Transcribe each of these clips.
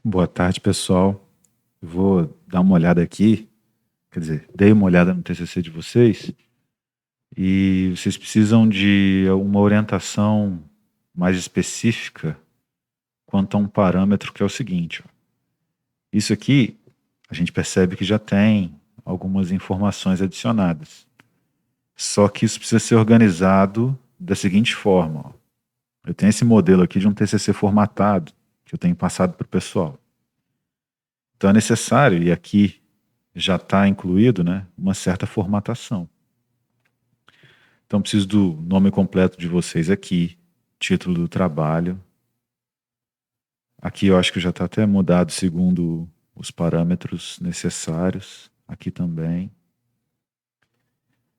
Boa tarde, pessoal. Eu vou dar uma olhada aqui, quer dizer, dei uma olhada no TCC de vocês e vocês precisam de uma orientação mais específica quanto a um parâmetro que é o seguinte. Ó. Isso aqui a gente percebe que já tem algumas informações adicionadas. Só que isso precisa ser organizado da seguinte forma. Ó. Eu tenho esse modelo aqui de um TCC formatado que eu tenho passado para o pessoal. Então é necessário, e aqui já está incluído, né, uma certa formatação. Então preciso do nome completo de vocês aqui, título do trabalho. Aqui eu acho que já está até mudado segundo os parâmetros necessários. Aqui também.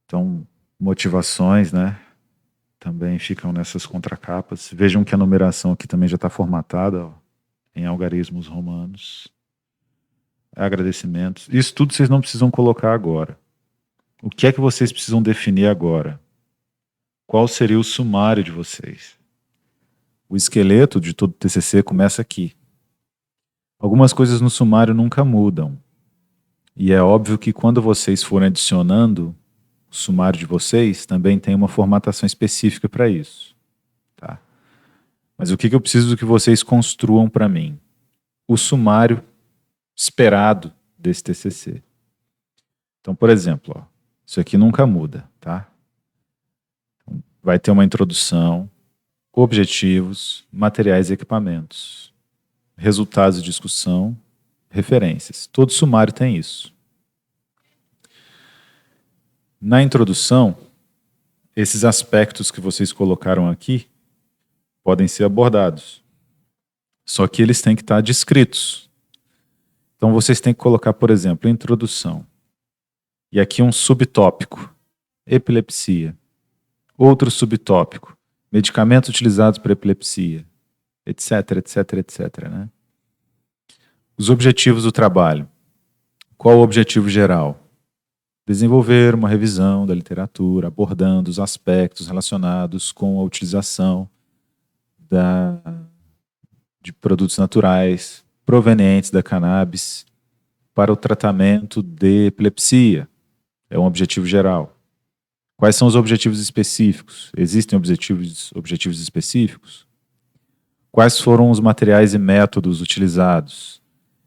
Então, motivações, né, também ficam nessas contracapas. Vejam que a numeração aqui também já está formatada, ó, em algarismos romanos. Agradecimentos. Isso tudo vocês não precisam colocar agora. O que é que vocês precisam definir agora? Qual seria o sumário de vocês? O esqueleto de todo TCC começa aqui. Algumas coisas no sumário nunca mudam. E é óbvio que quando vocês forem adicionando o sumário de vocês, também tem uma formatação específica para isso. Tá? Mas o que eu preciso que vocês construam para mim? O sumário esperado desse TCC. Então, por exemplo, ó, isso aqui nunca muda. Tá? Então, vai ter uma introdução, objetivos, materiais e equipamentos, resultados de discussão, referências. Todo sumário tem isso. Na introdução, esses aspectos que vocês colocaram aqui podem ser abordados. Só que eles têm que estar descritos. Então vocês têm que colocar, por exemplo, introdução. E aqui um subtópico, epilepsia. Outro subtópico, medicamentos utilizados para epilepsia, etc, etc, etc. Né? Os objetivos do trabalho. Qual o objetivo geral? Desenvolver uma revisão da literatura, abordando os aspectos relacionados com a utilização de produtos naturais provenientes da cannabis para o tratamento de epilepsia. É um objetivo geral. Quais são os objetivos específicos? Existem objetivos específicos? Quais foram os materiais e métodos utilizados?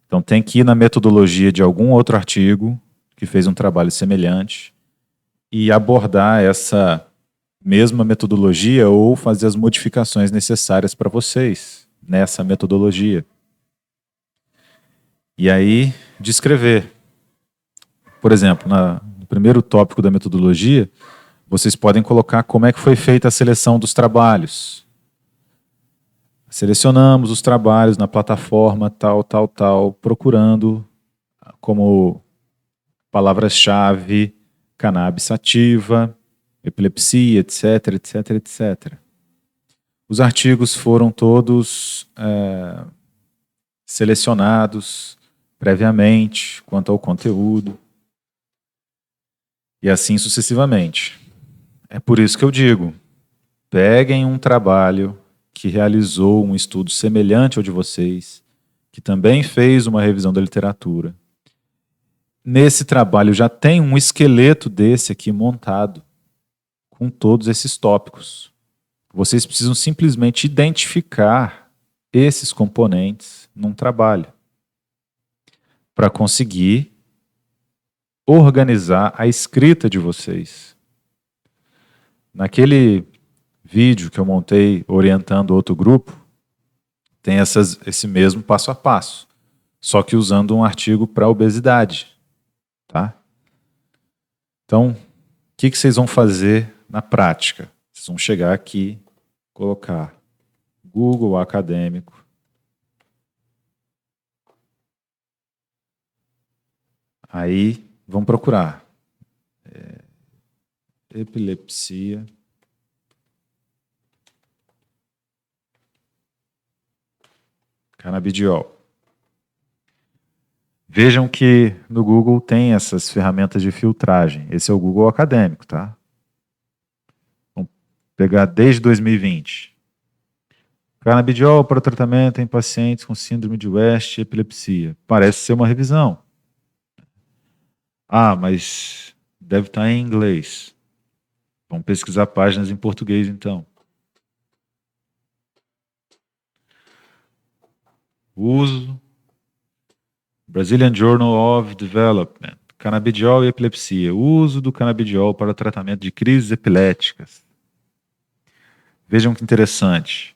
Então tem que ir na metodologia de algum outro artigo que fez um trabalho semelhante e abordar essa mesma metodologia ou fazer as modificações necessárias para vocês nessa metodologia. E aí, descrever. Por exemplo, no primeiro tópico da metodologia, vocês podem colocar como é que foi feita a seleção dos trabalhos. Selecionamos os trabalhos na plataforma tal, procurando como palavras-chave cannabis sativa, epilepsia, etc, etc, etc. Os artigos foram todos selecionados previamente quanto ao conteúdo e assim sucessivamente. É por isso que eu digo, peguem um trabalho que realizou um estudo semelhante ao de vocês, que também fez uma revisão da literatura. Nesse trabalho já tem um esqueleto desse aqui montado, com todos esses tópicos. Vocês precisam simplesmente identificar esses componentes num trabalho, para conseguir organizar a escrita de vocês. Naquele vídeo que eu montei orientando outro grupo, tem esse mesmo passo a passo, só que usando um artigo para obesidade. Tá? Então, o que vocês vão fazer na prática? Vocês vão chegar aqui, colocar Google Acadêmico, aí vão procurar epilepsia, canabidiol. Vejam que no Google tem essas ferramentas de filtragem. Esse é o Google Acadêmico, tá? Vamos pegar desde 2020. Canabidiol para o tratamento em pacientes com síndrome de West e epilepsia. Parece ser uma revisão. Ah, mas deve estar em inglês. Vamos pesquisar páginas em português, então. Uso. Brazilian Journal of Development. Canabidiol e epilepsia. Uso do canabidiol para o tratamento de crises epiléticas. Vejam que interessante.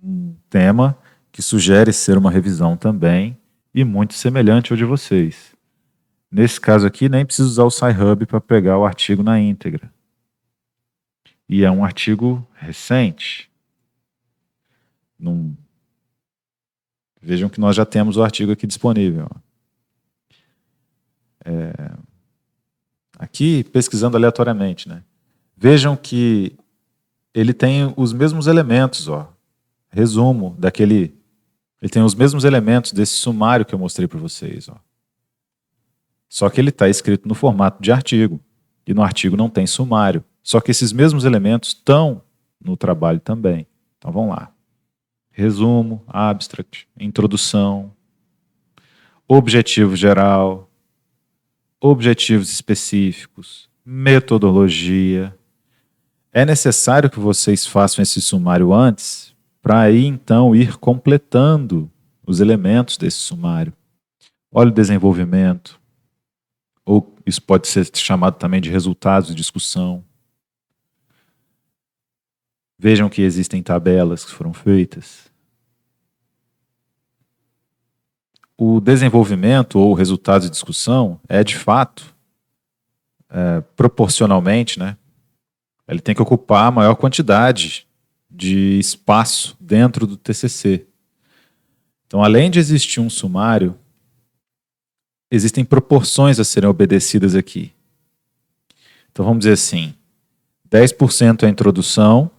Um tema que sugere ser uma revisão também e muito semelhante ao de vocês. Nesse caso aqui, nem preciso usar o Sci-Hub para pegar o artigo na íntegra. E é um artigo recente. Vejam que nós já temos o artigo aqui disponível. Aqui, pesquisando aleatoriamente, né? Vejam que ele tem os mesmos elementos, ó. Resumo daquele... Ele tem os mesmos elementos desse sumário que eu mostrei para vocês, ó. Só que ele está escrito no formato de artigo. E no artigo não tem sumário. Só que esses mesmos elementos estão no trabalho também. Então vamos lá. Resumo, abstract, introdução, objetivo geral, objetivos específicos, metodologia. É necessário que vocês façam esse sumário antes para aí então ir completando os elementos desse sumário. Olha o desenvolvimento, ou isso pode ser chamado também de resultados de discussão. Vejam que existem tabelas que foram feitas. O desenvolvimento ou resultados de discussão é, de fato, proporcionalmente, né? Ele tem que ocupar a maior quantidade de espaço dentro do TCC. Então, além de existir um sumário, existem proporções a serem obedecidas aqui. Então, vamos dizer assim, 10% é introdução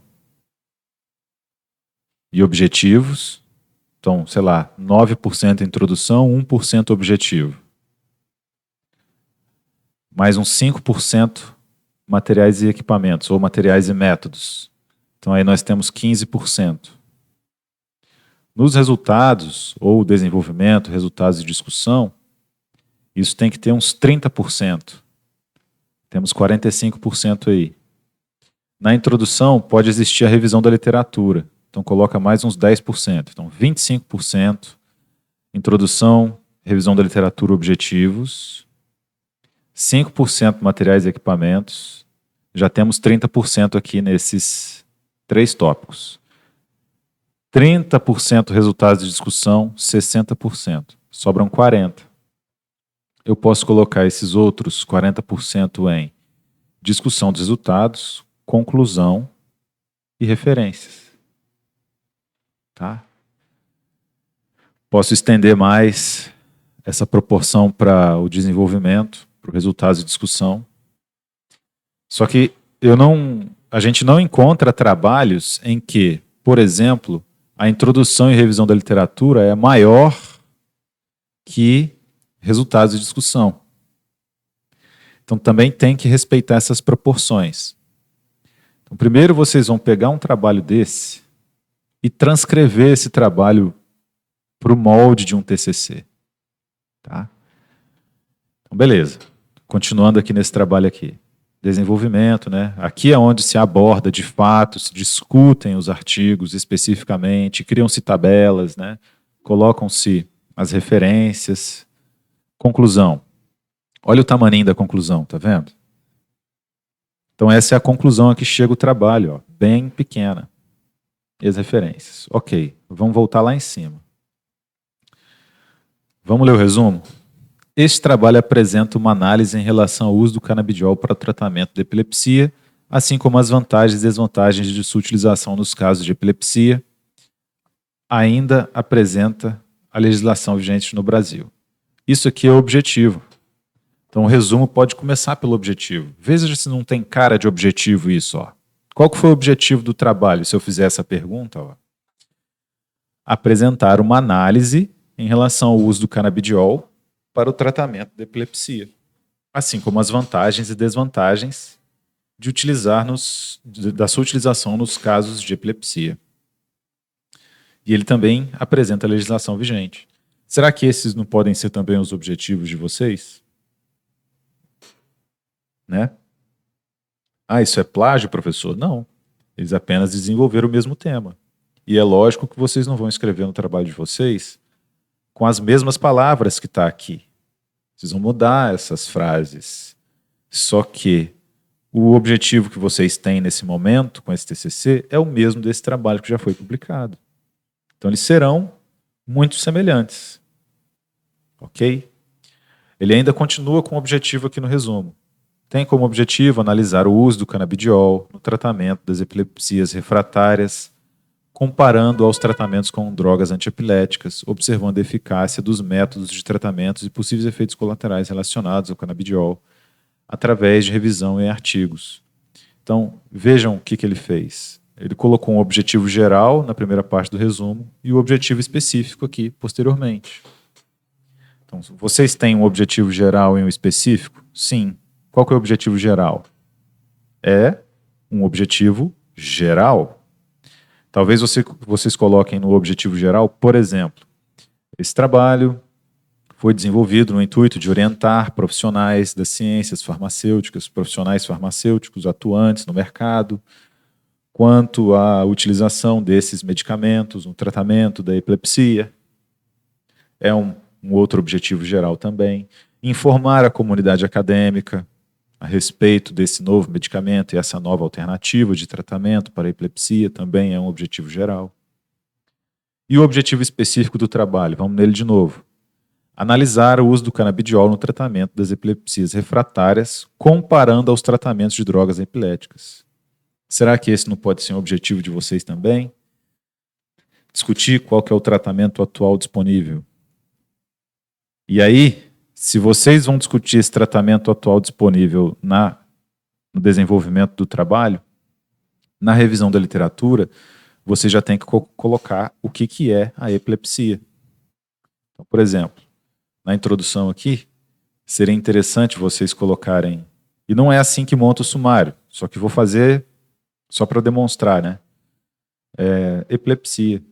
e objetivos. Então, sei lá, 9% introdução, 1% objetivo. Mais uns 5% materiais e equipamentos, ou materiais e métodos. Então, aí nós temos 15%. Nos resultados, ou desenvolvimento, resultados de discussão, isso tem que ter uns 30%. Temos 45% aí. Na introdução, pode existir a revisão da literatura. Então, coloca mais uns 10%. Então, 25%. Introdução, revisão da literatura, objetivos. 5% materiais e equipamentos. Já temos 30% aqui nesses 3 tópicos. 30% resultados de discussão, 60%. Sobram 40%. Eu posso colocar esses outros 40% em discussão dos resultados, conclusão e referências. Tá? Posso estender mais essa proporção para o desenvolvimento, para os resultados de discussão. Só que a gente não encontra trabalhos em que, por exemplo, a introdução e revisão da literatura é maior que resultados de discussão. Então também tem que respeitar essas proporções. Então, primeiro vocês vão pegar um trabalho desse e transcrever esse trabalho para o molde de um TCC. Tá? Então, beleza. Continuando aqui nesse trabalho aqui. Desenvolvimento, né? Aqui é onde se aborda de fato, se discutem os artigos especificamente, criam-se tabelas, né? Colocam-se as referências. Conclusão. Olha o tamaninho da conclusão, tá vendo? Então essa é a conclusão a que chega o trabalho, ó, bem pequena. E as referências. Ok, vamos voltar lá em cima. Vamos ler o resumo? Este trabalho apresenta uma análise em relação ao uso do canabidiol para o tratamento de epilepsia, assim como as vantagens e desvantagens de sua utilização nos casos de epilepsia. Ainda apresenta a legislação vigente no Brasil. Isso aqui é o objetivo. Então o resumo pode começar pelo objetivo. Veja se não tem cara de objetivo isso, ó. Qual que foi o objetivo do trabalho, se eu fizer essa pergunta? Ó? Apresentar uma análise em relação ao uso do canabidiol para o tratamento da epilepsia, assim como as vantagens e desvantagens da sua utilização nos casos de epilepsia. E ele também apresenta a legislação vigente. Será que esses não podem ser também os objetivos de vocês? Né? Ah, isso é plágio, professor? Não. Eles apenas desenvolveram o mesmo tema. E é lógico que vocês não vão escrever no trabalho de vocês com as mesmas palavras que está aqui. Vocês vão mudar essas frases. Só que o objetivo que vocês têm nesse momento com esse TCC é o mesmo desse trabalho que já foi publicado. Então eles serão muito semelhantes. Ok? Ele ainda continua com o objetivo aqui no resumo. Tem como objetivo analisar o uso do canabidiol no tratamento das epilepsias refratárias, comparando aos tratamentos com drogas antiepiléticas, observando a eficácia dos métodos de tratamentos e possíveis efeitos colaterais relacionados ao canabidiol, através de revisão em artigos. Então, vejam o que ele fez. Ele colocou um objetivo geral na primeira parte do resumo e o objetivo específico aqui, posteriormente. Então, vocês têm um objetivo geral e um específico? Sim. Qual que é o objetivo geral? É um objetivo geral. Talvez vocês coloquem no objetivo geral, por exemplo, esse trabalho foi desenvolvido no intuito de orientar profissionais das ciências farmacêuticas, profissionais farmacêuticos atuantes no mercado, quanto à utilização desses medicamentos no tratamento da epilepsia. É um outro objetivo geral também. Informar a comunidade acadêmica a respeito desse novo medicamento e essa nova alternativa de tratamento para a epilepsia também é um objetivo geral. E o objetivo específico do trabalho, vamos nele de novo. Analisar o uso do canabidiol no tratamento das epilepsias refratárias, comparando aos tratamentos de drogas epiléticas. Será que esse não pode ser um objetivo de vocês também? Discutir qual que é o tratamento atual disponível. E aí, se vocês vão discutir esse tratamento atual disponível no desenvolvimento do trabalho, na revisão da literatura, você já tem que colocar o que é a epilepsia. Então, por exemplo, na introdução aqui, seria interessante vocês colocarem, e não é assim que monta o sumário, só que vou fazer só para demonstrar, né? Epilepsia.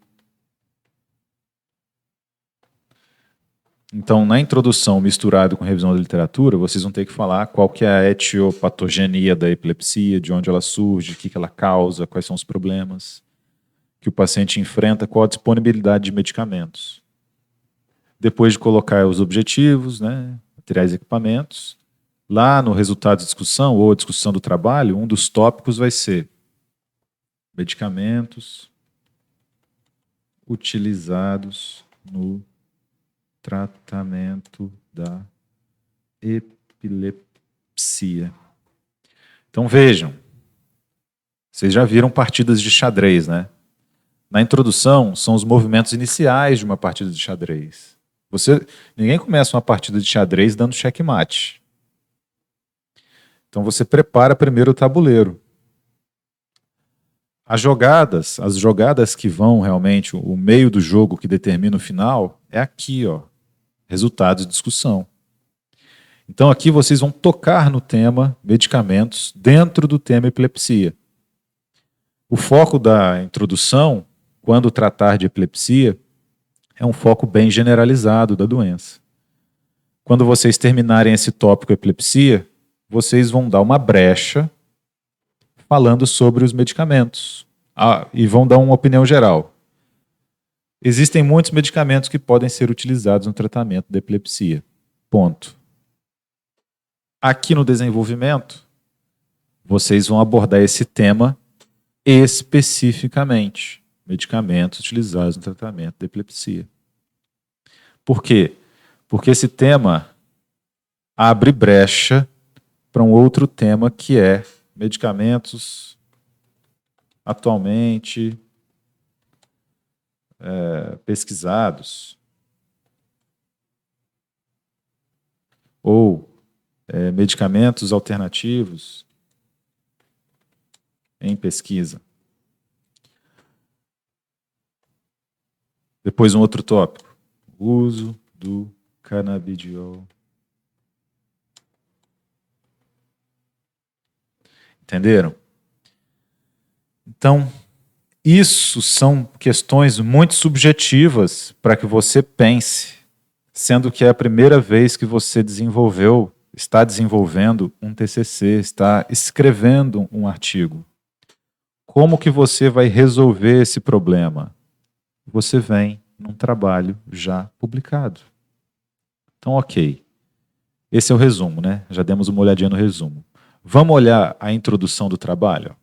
Então, na introdução, misturado com revisão da literatura, vocês vão ter que falar qual que é a etiopatogenia da epilepsia, de onde ela surge, o que ela causa, quais são os problemas que o paciente enfrenta, qual a disponibilidade de medicamentos. Depois de colocar os objetivos, né, materiais e equipamentos, lá no resultado de discussão ou discussão do trabalho, um dos tópicos vai ser medicamentos utilizados no tratamento da epilepsia. Então vejam, vocês já viram partidas de xadrez, né? Na introdução, são os movimentos iniciais de uma partida de xadrez. Ninguém começa uma partida de xadrez dando checkmate. Então você prepara primeiro o tabuleiro. As jogadas que vão realmente, o meio do jogo que determina o final, é aqui, ó. Resultados de discussão. Então aqui vocês vão tocar no tema medicamentos dentro do tema epilepsia. O foco da introdução, quando tratar de epilepsia, é um foco bem generalizado da doença. Quando vocês terminarem esse tópico epilepsia, vocês vão dar uma brecha falando sobre os medicamentos. E vão dar uma opinião geral. Existem muitos medicamentos que podem ser utilizados no tratamento da epilepsia. Ponto. Aqui no desenvolvimento, vocês vão abordar esse tema especificamente. Medicamentos utilizados no tratamento da epilepsia. Por quê? Porque esse tema abre brecha para um outro tema que é medicamentos atualmente pesquisados ou medicamentos alternativos em pesquisa. Depois um outro tópico, uso do canabidiol. Entenderam? Então, Isso são questões muito subjetivas para que você pense, sendo que é a primeira vez que você está desenvolvendo um TCC, está escrevendo um artigo. Como que você vai resolver esse problema? Você vem num trabalho já publicado. Então, ok. Esse é o resumo, né? Já demos uma olhadinha no resumo. Vamos olhar a introdução do trabalho.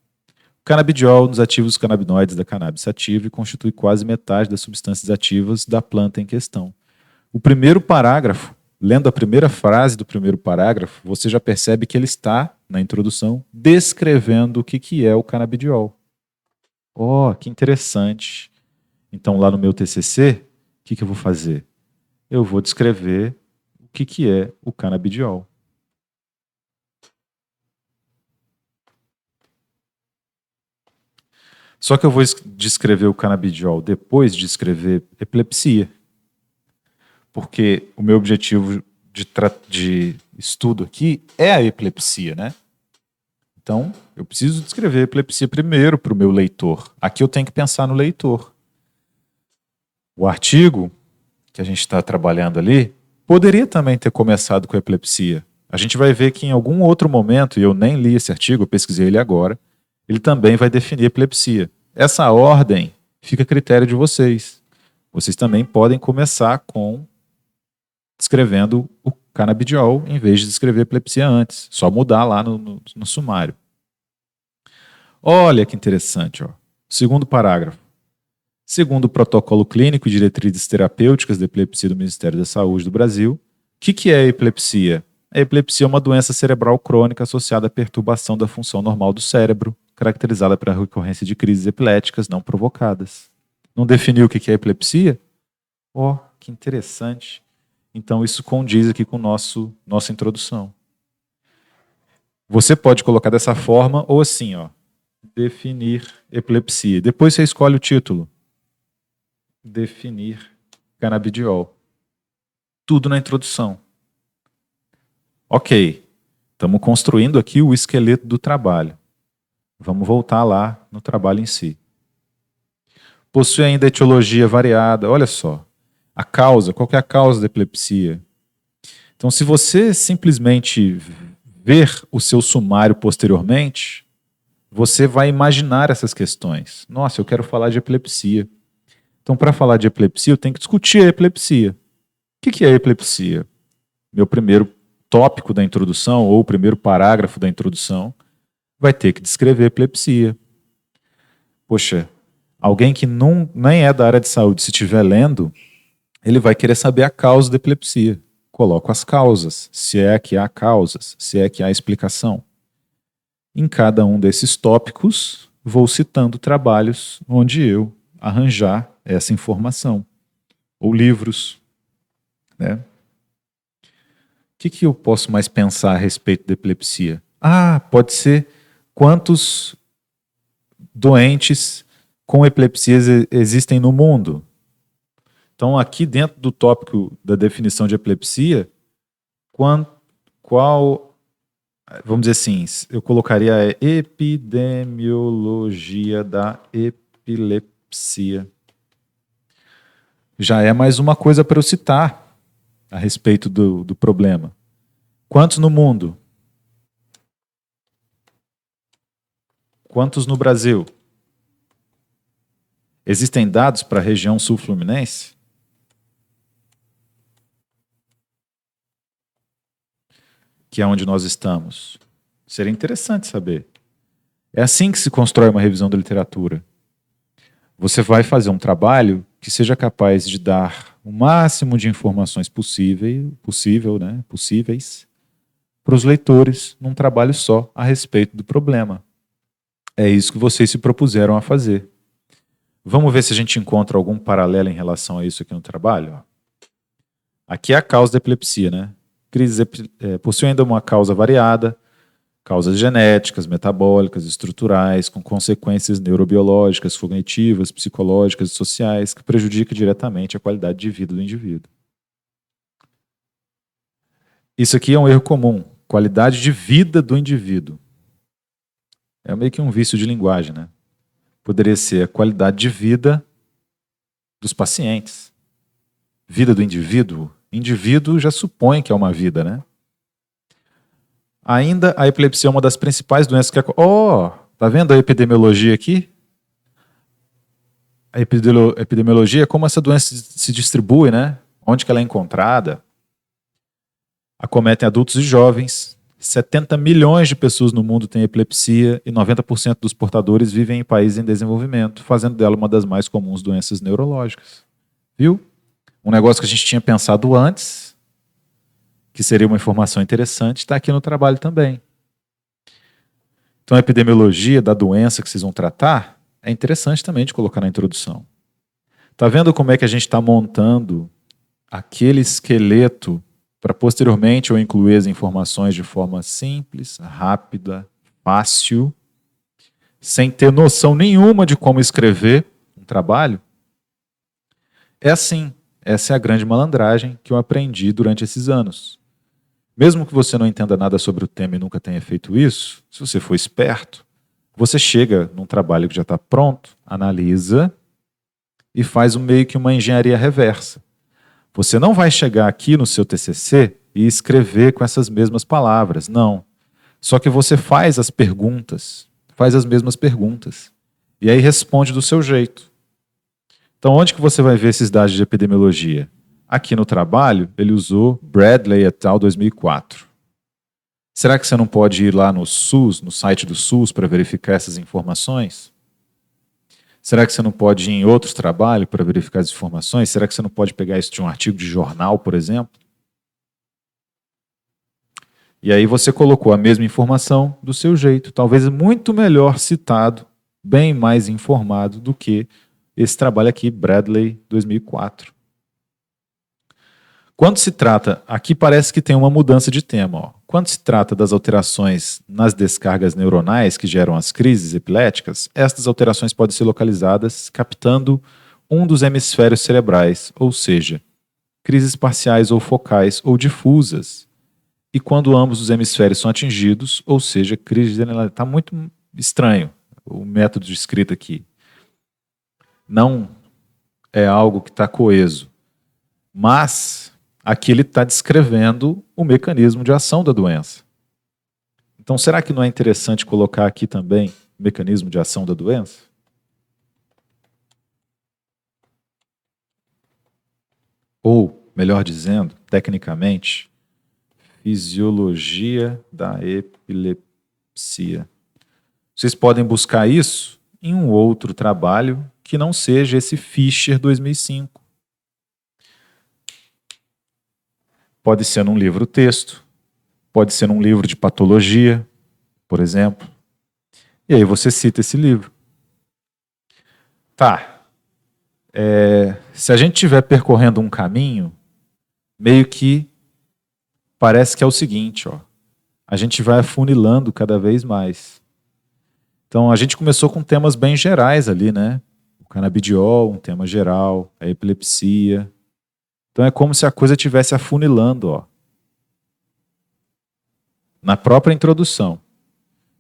O canabidiol nos ativos canabinoides da cannabis sativa e constitui quase metade das substâncias ativas da planta em questão. O primeiro parágrafo, lendo a primeira frase do primeiro parágrafo, você já percebe que ele está, na introdução, descrevendo o que é o canabidiol. Oh, que interessante. Então, lá no meu TCC, o que eu vou fazer? Eu vou descrever o que é o canabidiol. Só que eu vou descrever o canabidiol depois de escrever epilepsia. Porque o meu objetivo de estudo aqui é a epilepsia, né? Então, eu preciso descrever a epilepsia primeiro para o meu leitor. Aqui eu tenho que pensar no leitor. O artigo que a gente está trabalhando ali poderia também ter começado com a epilepsia. A gente vai ver que em algum outro momento, e eu nem li esse artigo, eu pesquisei ele agora, ele também vai definir epilepsia. Essa ordem fica a critério de vocês. Vocês também podem começar com descrevendo o canabidiol em vez de descrever epilepsia antes. Só mudar lá no sumário. Olha que interessante. Ó. Segundo parágrafo. Segundo o protocolo clínico e diretrizes terapêuticas da epilepsia do Ministério da Saúde do Brasil, o que é a epilepsia? A epilepsia é uma doença cerebral crônica associada à perturbação da função normal do cérebro, caracterizada pela recorrência de crises epiléticas não provocadas. Não definiu o que é epilepsia? Oh, que interessante. Então isso condiz aqui com nossa introdução. Você pode colocar dessa forma ou assim, ó, definir epilepsia. Depois você escolhe o título. Definir canabidiol. Tudo na introdução. Ok, estamos construindo aqui o esqueleto do trabalho. Vamos voltar lá no trabalho em si. Possui ainda etiologia variada. Olha só. A causa, qual que é a causa da epilepsia? Então, se você simplesmente ver o seu sumário posteriormente, você vai imaginar essas questões. Nossa, eu quero falar de epilepsia. Então, para falar de epilepsia, eu tenho que discutir a epilepsia. O que é a epilepsia? Meu primeiro tópico da introdução, ou o primeiro parágrafo da introdução, vai ter que descrever a epilepsia. Poxa, alguém que nem é da área de saúde, se estiver lendo, ele vai querer saber a causa da epilepsia. Coloco as causas, se é que há causas, se é que há explicação. Em cada um desses tópicos, vou citando trabalhos onde eu arranjar essa informação. Ou livros. Né? O que eu posso mais pensar a respeito da epilepsia? Ah, pode ser quantos doentes com epilepsia existem no mundo. Então, aqui dentro do tópico da definição de epilepsia, qual, vamos dizer assim, eu colocaria a epidemiologia da epilepsia. Já é mais uma coisa para eu citar a respeito do problema. Quantos no mundo? Quantos no Brasil? Existem dados para a região sul-fluminense? Que é onde nós estamos. Seria interessante saber. É assim que se constrói uma revisão da literatura. Você vai fazer um trabalho que seja capaz de dar o máximo de informações possíveis para os leitores num trabalho só a respeito do problema. É isso que vocês se propuseram a fazer. Vamos ver se a gente encontra algum paralelo em relação a isso aqui no trabalho. Aqui é a causa da epilepsia, né? Possui ainda uma causa variada, causas genéticas, metabólicas, estruturais, com consequências neurobiológicas, cognitivas, psicológicas e sociais, que prejudicam diretamente a qualidade de vida do indivíduo. Isso aqui é um erro comum, qualidade de vida do indivíduo. É meio que um vício de linguagem, né? Poderia ser a qualidade de vida dos pacientes. Vida do indivíduo. Indivíduo já supõe que é uma vida, né? Ainda a epilepsia é uma das principais doenças que... tá vendo a epidemiologia aqui? A epidemiologia é como essa doença se distribui, né? Onde que ela é encontrada. Acometem adultos e jovens. 70 milhões de pessoas no mundo têm epilepsia e 90% dos portadores vivem em países em desenvolvimento, fazendo dela uma das mais comuns doenças neurológicas. Viu? Um negócio que a gente tinha pensado antes, que seria uma informação interessante, está aqui no trabalho também. Então a epidemiologia da doença que vocês vão tratar é interessante também de colocar na introdução. Tá vendo como é que a gente está montando aquele esqueleto para posteriormente eu incluir as informações de forma simples, rápida, fácil, sem ter noção nenhuma de como escrever um trabalho? É assim, essa é a grande malandragem que eu aprendi durante esses anos. Mesmo que você não entenda nada sobre o tema e nunca tenha feito isso, se você for esperto, você chega num trabalho que já está pronto, analisa e faz meio que uma engenharia reversa. Você não vai chegar aqui no seu TCC e escrever com essas mesmas palavras, não. Só que você faz as perguntas, faz as mesmas perguntas, e aí responde do seu jeito. Então, onde que você vai ver esses dados de epidemiologia? Aqui no trabalho, ele usou Bradley et al. 2004. Será que você não pode ir lá no SUS, no site do SUS, para verificar essas informações? Será que você não pode ir em outros trabalhos para verificar as informações? Será que você não pode pegar isso de um artigo de jornal, por exemplo? E aí você colocou a mesma informação do seu jeito, talvez muito melhor citado, bem mais informado do que esse trabalho aqui, Bradley 2004. Quando se trata, aqui parece que tem uma mudança de tema. Ó. Quando se trata das alterações nas descargas neuronais que geram as crises epiléticas, estas alterações podem ser localizadas captando um dos hemisférios cerebrais, ou seja, crises parciais ou focais ou difusas. E quando ambos os hemisférios são atingidos, ou seja, crise generalizada. Está muito estranho o método de escrita aqui. Não é algo que está coeso. Mas aqui ele está descrevendo o mecanismo de ação da doença. Então, será que não é interessante colocar aqui também o mecanismo de ação da doença? Ou, melhor dizendo, tecnicamente, fisiologia da epilepsia. Vocês podem buscar isso em um outro trabalho que não seja esse Fischer 2005. Pode ser num livro-texto, pode ser num livro de patologia, por exemplo. E aí você cita esse livro. Tá. Se a gente estiver percorrendo um caminho, meio que parece que é o seguinte, ó. A gente vai afunilando cada vez mais. Então a gente começou com temas bem gerais ali, né? O canabidiol, um tema geral, a epilepsia. Então é como se a coisa estivesse afunilando, ó, na própria introdução.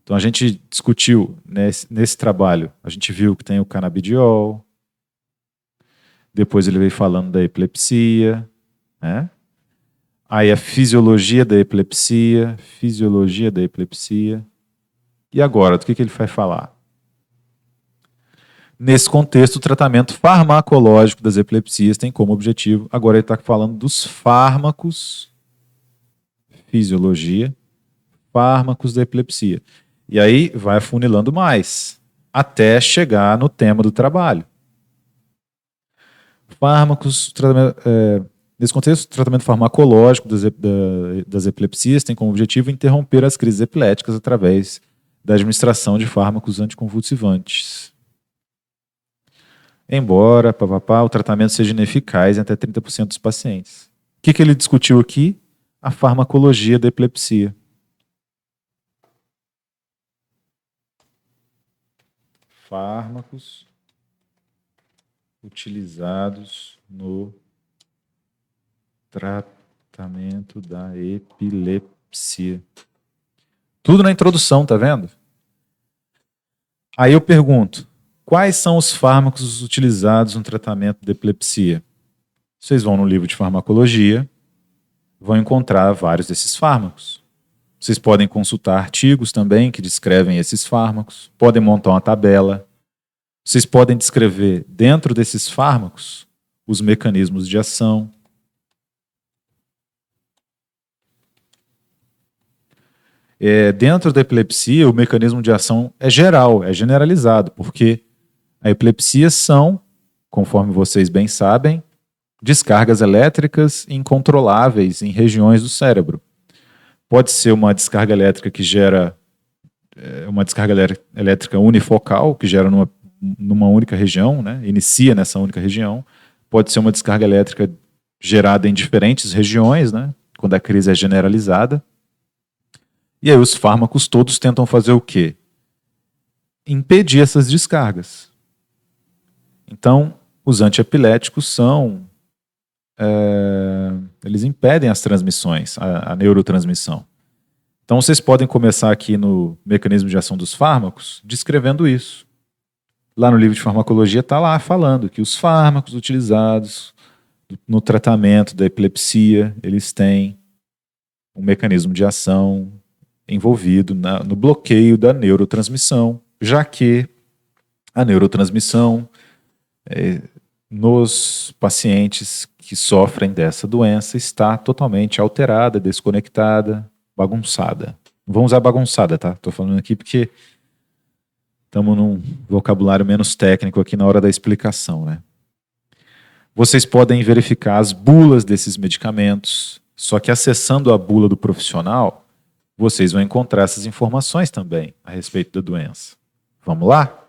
Então a gente discutiu nesse trabalho, a gente viu que tem o canabidiol, depois ele veio falando da epilepsia, né? Aí a fisiologia da epilepsia, E agora, do que ele vai falar? Nesse contexto, o tratamento farmacológico das epilepsias tem como objetivo, agora ele está falando dos fármacos, fisiologia, fármacos da epilepsia. E aí vai afunilando mais, até chegar no tema do trabalho. Fármacos, nesse contexto, o tratamento farmacológico das epilepsias tem como objetivo interromper as crises epiléticas através da administração de fármacos anticonvulsivantes. Embora o tratamento seja ineficaz em até 30% dos pacientes. O que ele discutiu aqui? A farmacologia da epilepsia. Fármacos utilizados no tratamento da epilepsia. Tudo na introdução, tá vendo? Aí eu pergunto, Quais são os fármacos utilizados no tratamento da epilepsia? Vocês vão no livro de farmacologia, vão encontrar vários desses fármacos. Vocês podem consultar artigos também que descrevem esses fármacos, podem montar uma tabela. Vocês podem descrever dentro desses fármacos os mecanismos de ação. Dentro da epilepsia, o mecanismo de ação é geral, é generalizado, porque a epilepsia são, conforme vocês bem sabem, descargas elétricas incontroláveis em regiões do cérebro. Pode ser uma descarga elétrica que gera uma descarga elétrica unifocal, que gera numa única região, né? Inicia nessa única região. Pode ser uma descarga elétrica gerada em diferentes regiões, né? Quando a crise é generalizada. E aí os fármacos todos tentam fazer o quê? Impedir essas descargas. Então, os antiepiléticos eles impedem as transmissões, a neurotransmissão. Então, vocês podem começar aqui no mecanismo de ação dos fármacos, descrevendo isso. Lá no livro de farmacologia está lá falando que os fármacos utilizados no tratamento da epilepsia, eles têm um mecanismo de ação envolvido no bloqueio da neurotransmissão, já que a neurotransmissão nos pacientes que sofrem dessa doença está totalmente alterada, desconectada, bagunçada. Não vamos usar bagunçada, tá? Estou falando aqui porque estamos num vocabulário menos técnico aqui na hora da explicação, né? Vocês podem verificar as bulas desses medicamentos, só que acessando a bula do profissional, vocês vão encontrar essas informações também a respeito da doença. Vamos lá?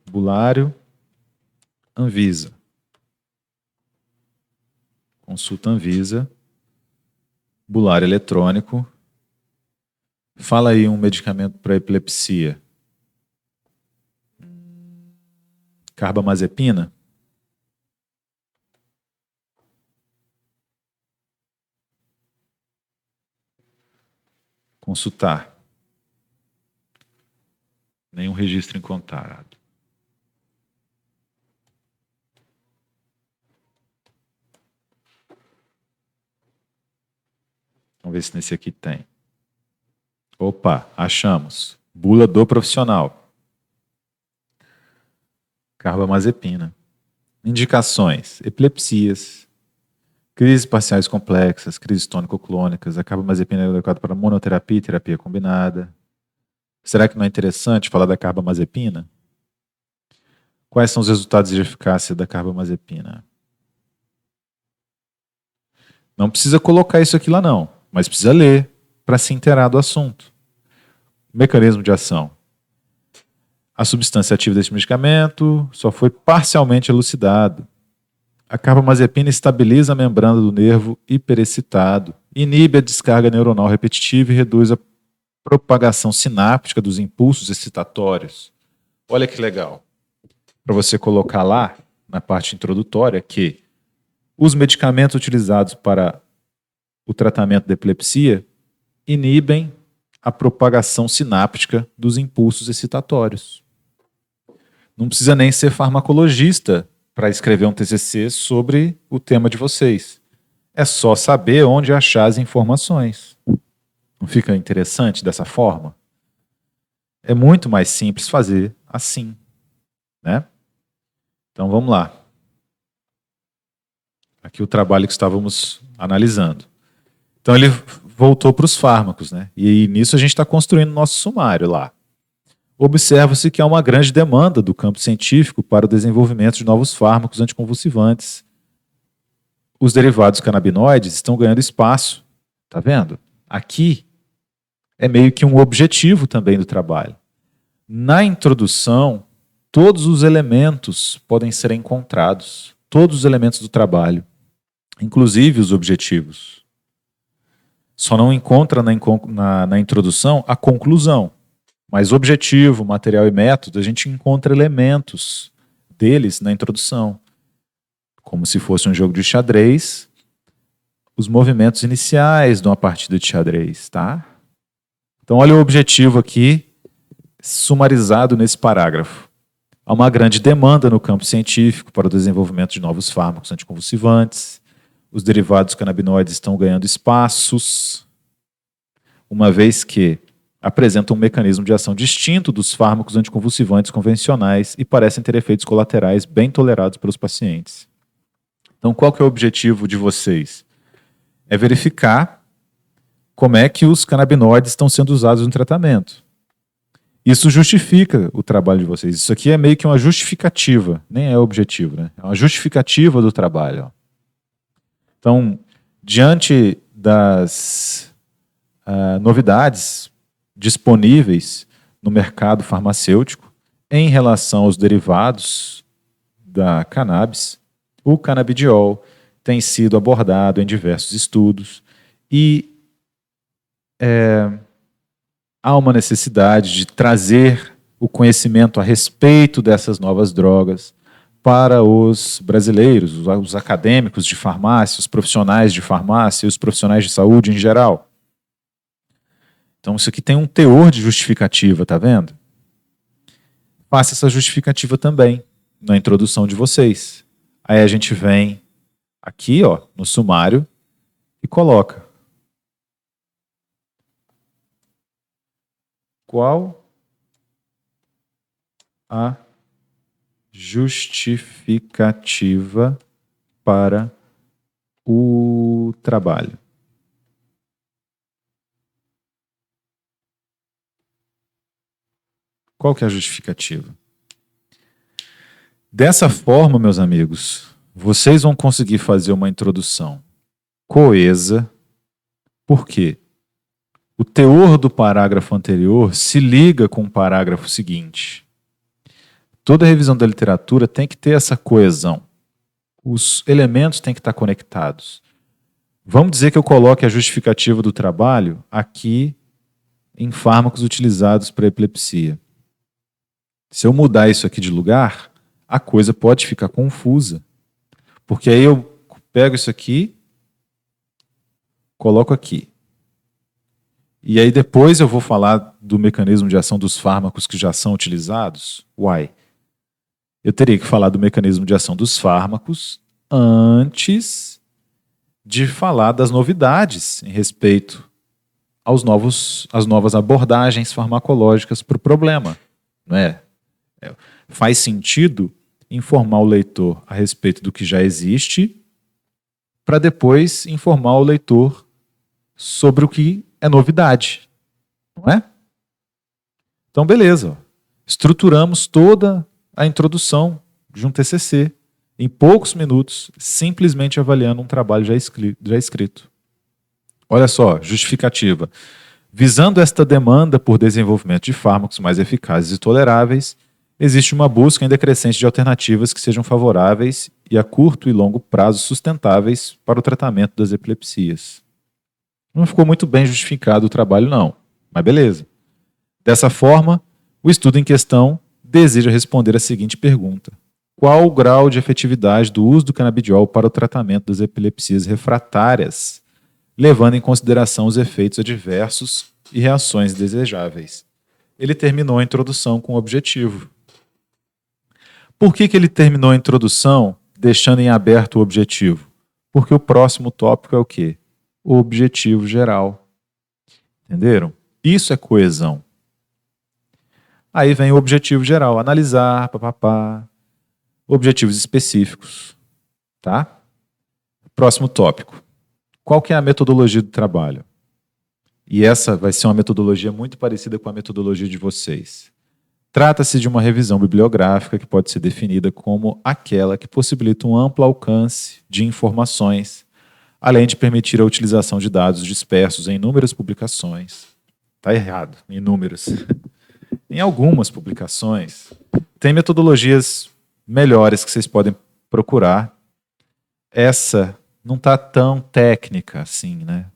Bulário, Anvisa. Consulta Anvisa. Bulário eletrônico. Fala aí um medicamento para epilepsia. Carbamazepina. Consultar. Nenhum registro encontrado. Vamos ver se nesse aqui tem. Opa, achamos. Bula do profissional. Carbamazepina. Indicações: epilepsias, crises parciais complexas, crises tônico-clônicas. A carbamazepina é adequada para monoterapia e terapia combinada. Será que não é interessante falar da carbamazepina? Quais são os resultados de eficácia da carbamazepina? Não precisa colocar isso aqui lá não, mas precisa ler para se inteirar do assunto. Mecanismo de ação. A substância ativa desse medicamento só foi parcialmente elucidado. A carbamazepina estabiliza a membrana do nervo hiperexcitado, inibe a descarga neuronal repetitiva e reduz a propagação sináptica dos impulsos excitatórios. Olha que legal. Para você colocar lá, na parte introdutória, que os medicamentos utilizados para o tratamento da epilepsia inibem a propagação sináptica dos impulsos excitatórios. Não precisa nem ser farmacologista para escrever um TCC sobre o tema de vocês. É só saber onde achar as informações. Não fica interessante dessa forma? É muito mais simples fazer assim, né? Então vamos lá. Aqui o trabalho que estávamos analisando. Então ele voltou para os fármacos, né? E nisso a gente está construindo nosso sumário lá. Observa-se que há uma grande demanda do campo científico para o desenvolvimento de novos fármacos anticonvulsivantes. Os derivados canabinoides estão ganhando espaço. Tá vendo? Aqui é meio que um objetivo também do trabalho. Na introdução, todos os elementos podem ser encontrados. Todos os elementos do trabalho. Inclusive os objetivos. Só não encontra na introdução a conclusão. Mas objetivo, material e método, a gente encontra elementos deles na introdução. Como se fosse um jogo de xadrez, os movimentos iniciais de uma partida de xadrez, tá? Então olha o objetivo aqui, sumarizado nesse parágrafo. Há uma grande demanda no campo científico para o desenvolvimento de novos fármacos anticonvulsivantes. Os derivados canabinoides estão ganhando espaços, uma vez que apresentam um mecanismo de ação distinto dos fármacos anticonvulsivantes convencionais e parecem ter efeitos colaterais bem tolerados pelos pacientes. Então, qual que é o objetivo de vocês? É verificar como é que os canabinoides estão sendo usados no tratamento. Isso justifica o trabalho de vocês. Isso aqui é meio que uma justificativa, nem é o objetivo, né? É uma justificativa do trabalho. Então, diante das novidades disponíveis no mercado farmacêutico em relação aos derivados da cannabis, o canabidiol tem sido abordado em diversos estudos e há uma necessidade de trazer o conhecimento a respeito dessas novas drogas para os brasileiros, os acadêmicos de farmácia, os profissionais de farmácia e os profissionais de saúde em geral. Então isso aqui tem um teor de justificativa, tá vendo? Faça essa justificativa também na introdução de vocês. Aí a gente vem aqui, ó, no sumário e coloca. Qual a justificativa para o trabalho? Qual que é a justificativa? Dessa forma, meus amigos, vocês vão conseguir fazer uma introdução coesa. Por quê? O teor do parágrafo anterior se liga com o parágrafo seguinte. Toda revisão da literatura tem que ter essa coesão. Os elementos têm que estar conectados. Vamos dizer que eu coloque a justificativa do trabalho aqui em fármacos utilizados para epilepsia. Se eu mudar isso aqui de lugar, a coisa pode ficar confusa. Porque aí eu pego isso aqui, coloco aqui. E aí depois eu vou falar do mecanismo de ação dos fármacos que já são utilizados. Uai. Eu teria que falar do mecanismo de ação dos fármacos antes de falar das novidades em respeito às novas abordagens farmacológicas para o problema. Não é? Faz sentido informar o leitor a respeito do que já existe para depois informar o leitor sobre o que é novidade. Não é? Então, beleza. Estruturamos toda a introdução de um TCC em poucos minutos, simplesmente avaliando um trabalho já escrito. Olha só, justificativa. Visando esta demanda por desenvolvimento de fármacos mais eficazes e toleráveis, existe uma busca ainda crescente de alternativas que sejam favoráveis e a curto e longo prazo sustentáveis para o tratamento das epilepsias. Não ficou muito bem justificado o trabalho, não, mas beleza. Dessa forma, o estudo em questão deseja responder a seguinte pergunta: qual o grau de efetividade do uso do canabidiol para o tratamento das epilepsias refratárias, levando em consideração os efeitos adversos e reações desejáveis? Ele terminou a introdução com o objetivo. Por que ele terminou a introdução deixando em aberto o objetivo? Porque o próximo tópico é o quê? O objetivo geral. Entenderam? Isso é coesão. Aí vem o objetivo geral, analisar, objetivos específicos, tá? Próximo tópico. Qual que é a metodologia do trabalho? E essa vai ser uma metodologia muito parecida com a metodologia de vocês. Trata-se de uma revisão bibliográfica que pode ser definida como aquela que possibilita um amplo alcance de informações, além de permitir a utilização de dados dispersos em inúmeras publicações. Está errado, inúmeras. Em algumas publicações, tem metodologias melhores que vocês podem procurar. Essa não está tão técnica assim, né?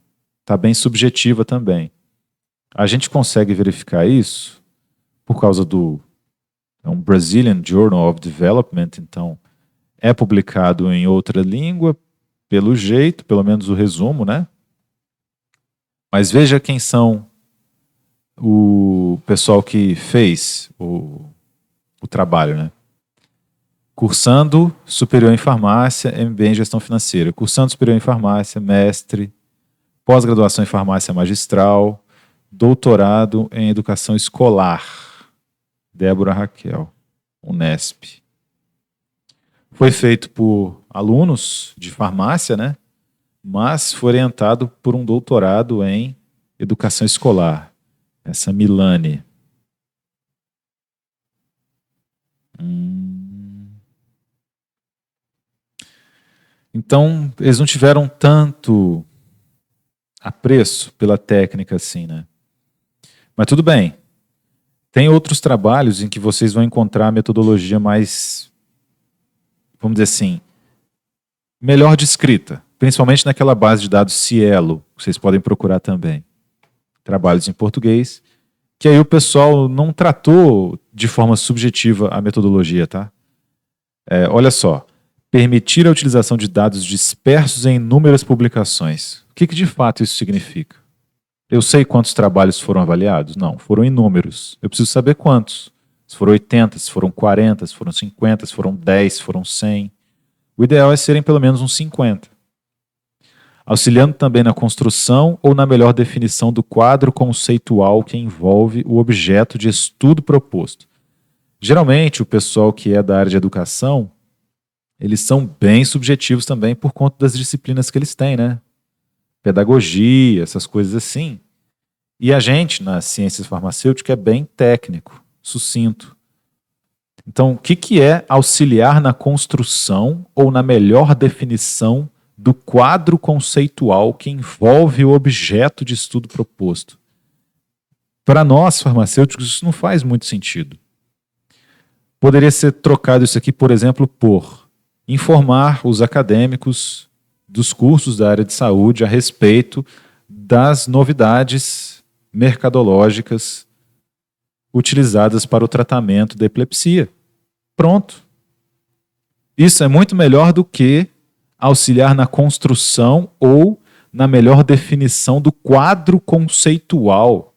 Está bem subjetiva também. A gente consegue verificar isso por causa do Brazilian Journal of Development, então é publicado em outra língua, pelo jeito, pelo menos o resumo, né? Mas veja quem são o pessoal que fez o trabalho, né? Cursando superior em farmácia, MBA em gestão financeira. Cursando superior em farmácia, mestre. Pós-graduação em farmácia magistral. Doutorado em educação escolar. Débora Raquel, Unesp. Foi feito por alunos de farmácia, né? Mas foi orientado por um doutorado em educação escolar. Essa Milane. Então, eles não tiveram tanto apreço pela técnica assim, né? Mas tudo bem. Tem outros trabalhos em que vocês vão encontrar a metodologia mais, vamos dizer assim, melhor descrita. Principalmente naquela base de dados Cielo, que vocês podem procurar também. Trabalhos em português, que aí o pessoal não tratou de forma subjetiva a metodologia, tá? Olha só. Permitir a utilização de dados dispersos em inúmeras publicações. O que de fato isso significa? Eu sei quantos trabalhos foram avaliados? Não, foram inúmeros. Eu preciso saber quantos. Se foram 80, se foram 40, se foram 50, se foram 10, se foram 100. O ideal é serem pelo menos uns 50. Auxiliando também na construção ou na melhor definição do quadro conceitual que envolve o objeto de estudo proposto. Geralmente, o pessoal que é da área de educação, eles são bem subjetivos também por conta das disciplinas que eles têm, né? Pedagogia, essas coisas assim. E a gente, nas ciências farmacêuticas, é bem técnico, sucinto. Então, o que é auxiliar na construção ou na melhor definição do quadro conceitual que envolve o objeto de estudo proposto? Para nós, farmacêuticos, isso não faz muito sentido. Poderia ser trocado isso aqui, por exemplo, por informar os acadêmicos dos cursos da área de saúde a respeito das novidades mercadológicas utilizadas para o tratamento da epilepsia. Pronto. Isso é muito melhor do que auxiliar na construção ou na melhor definição do quadro conceitual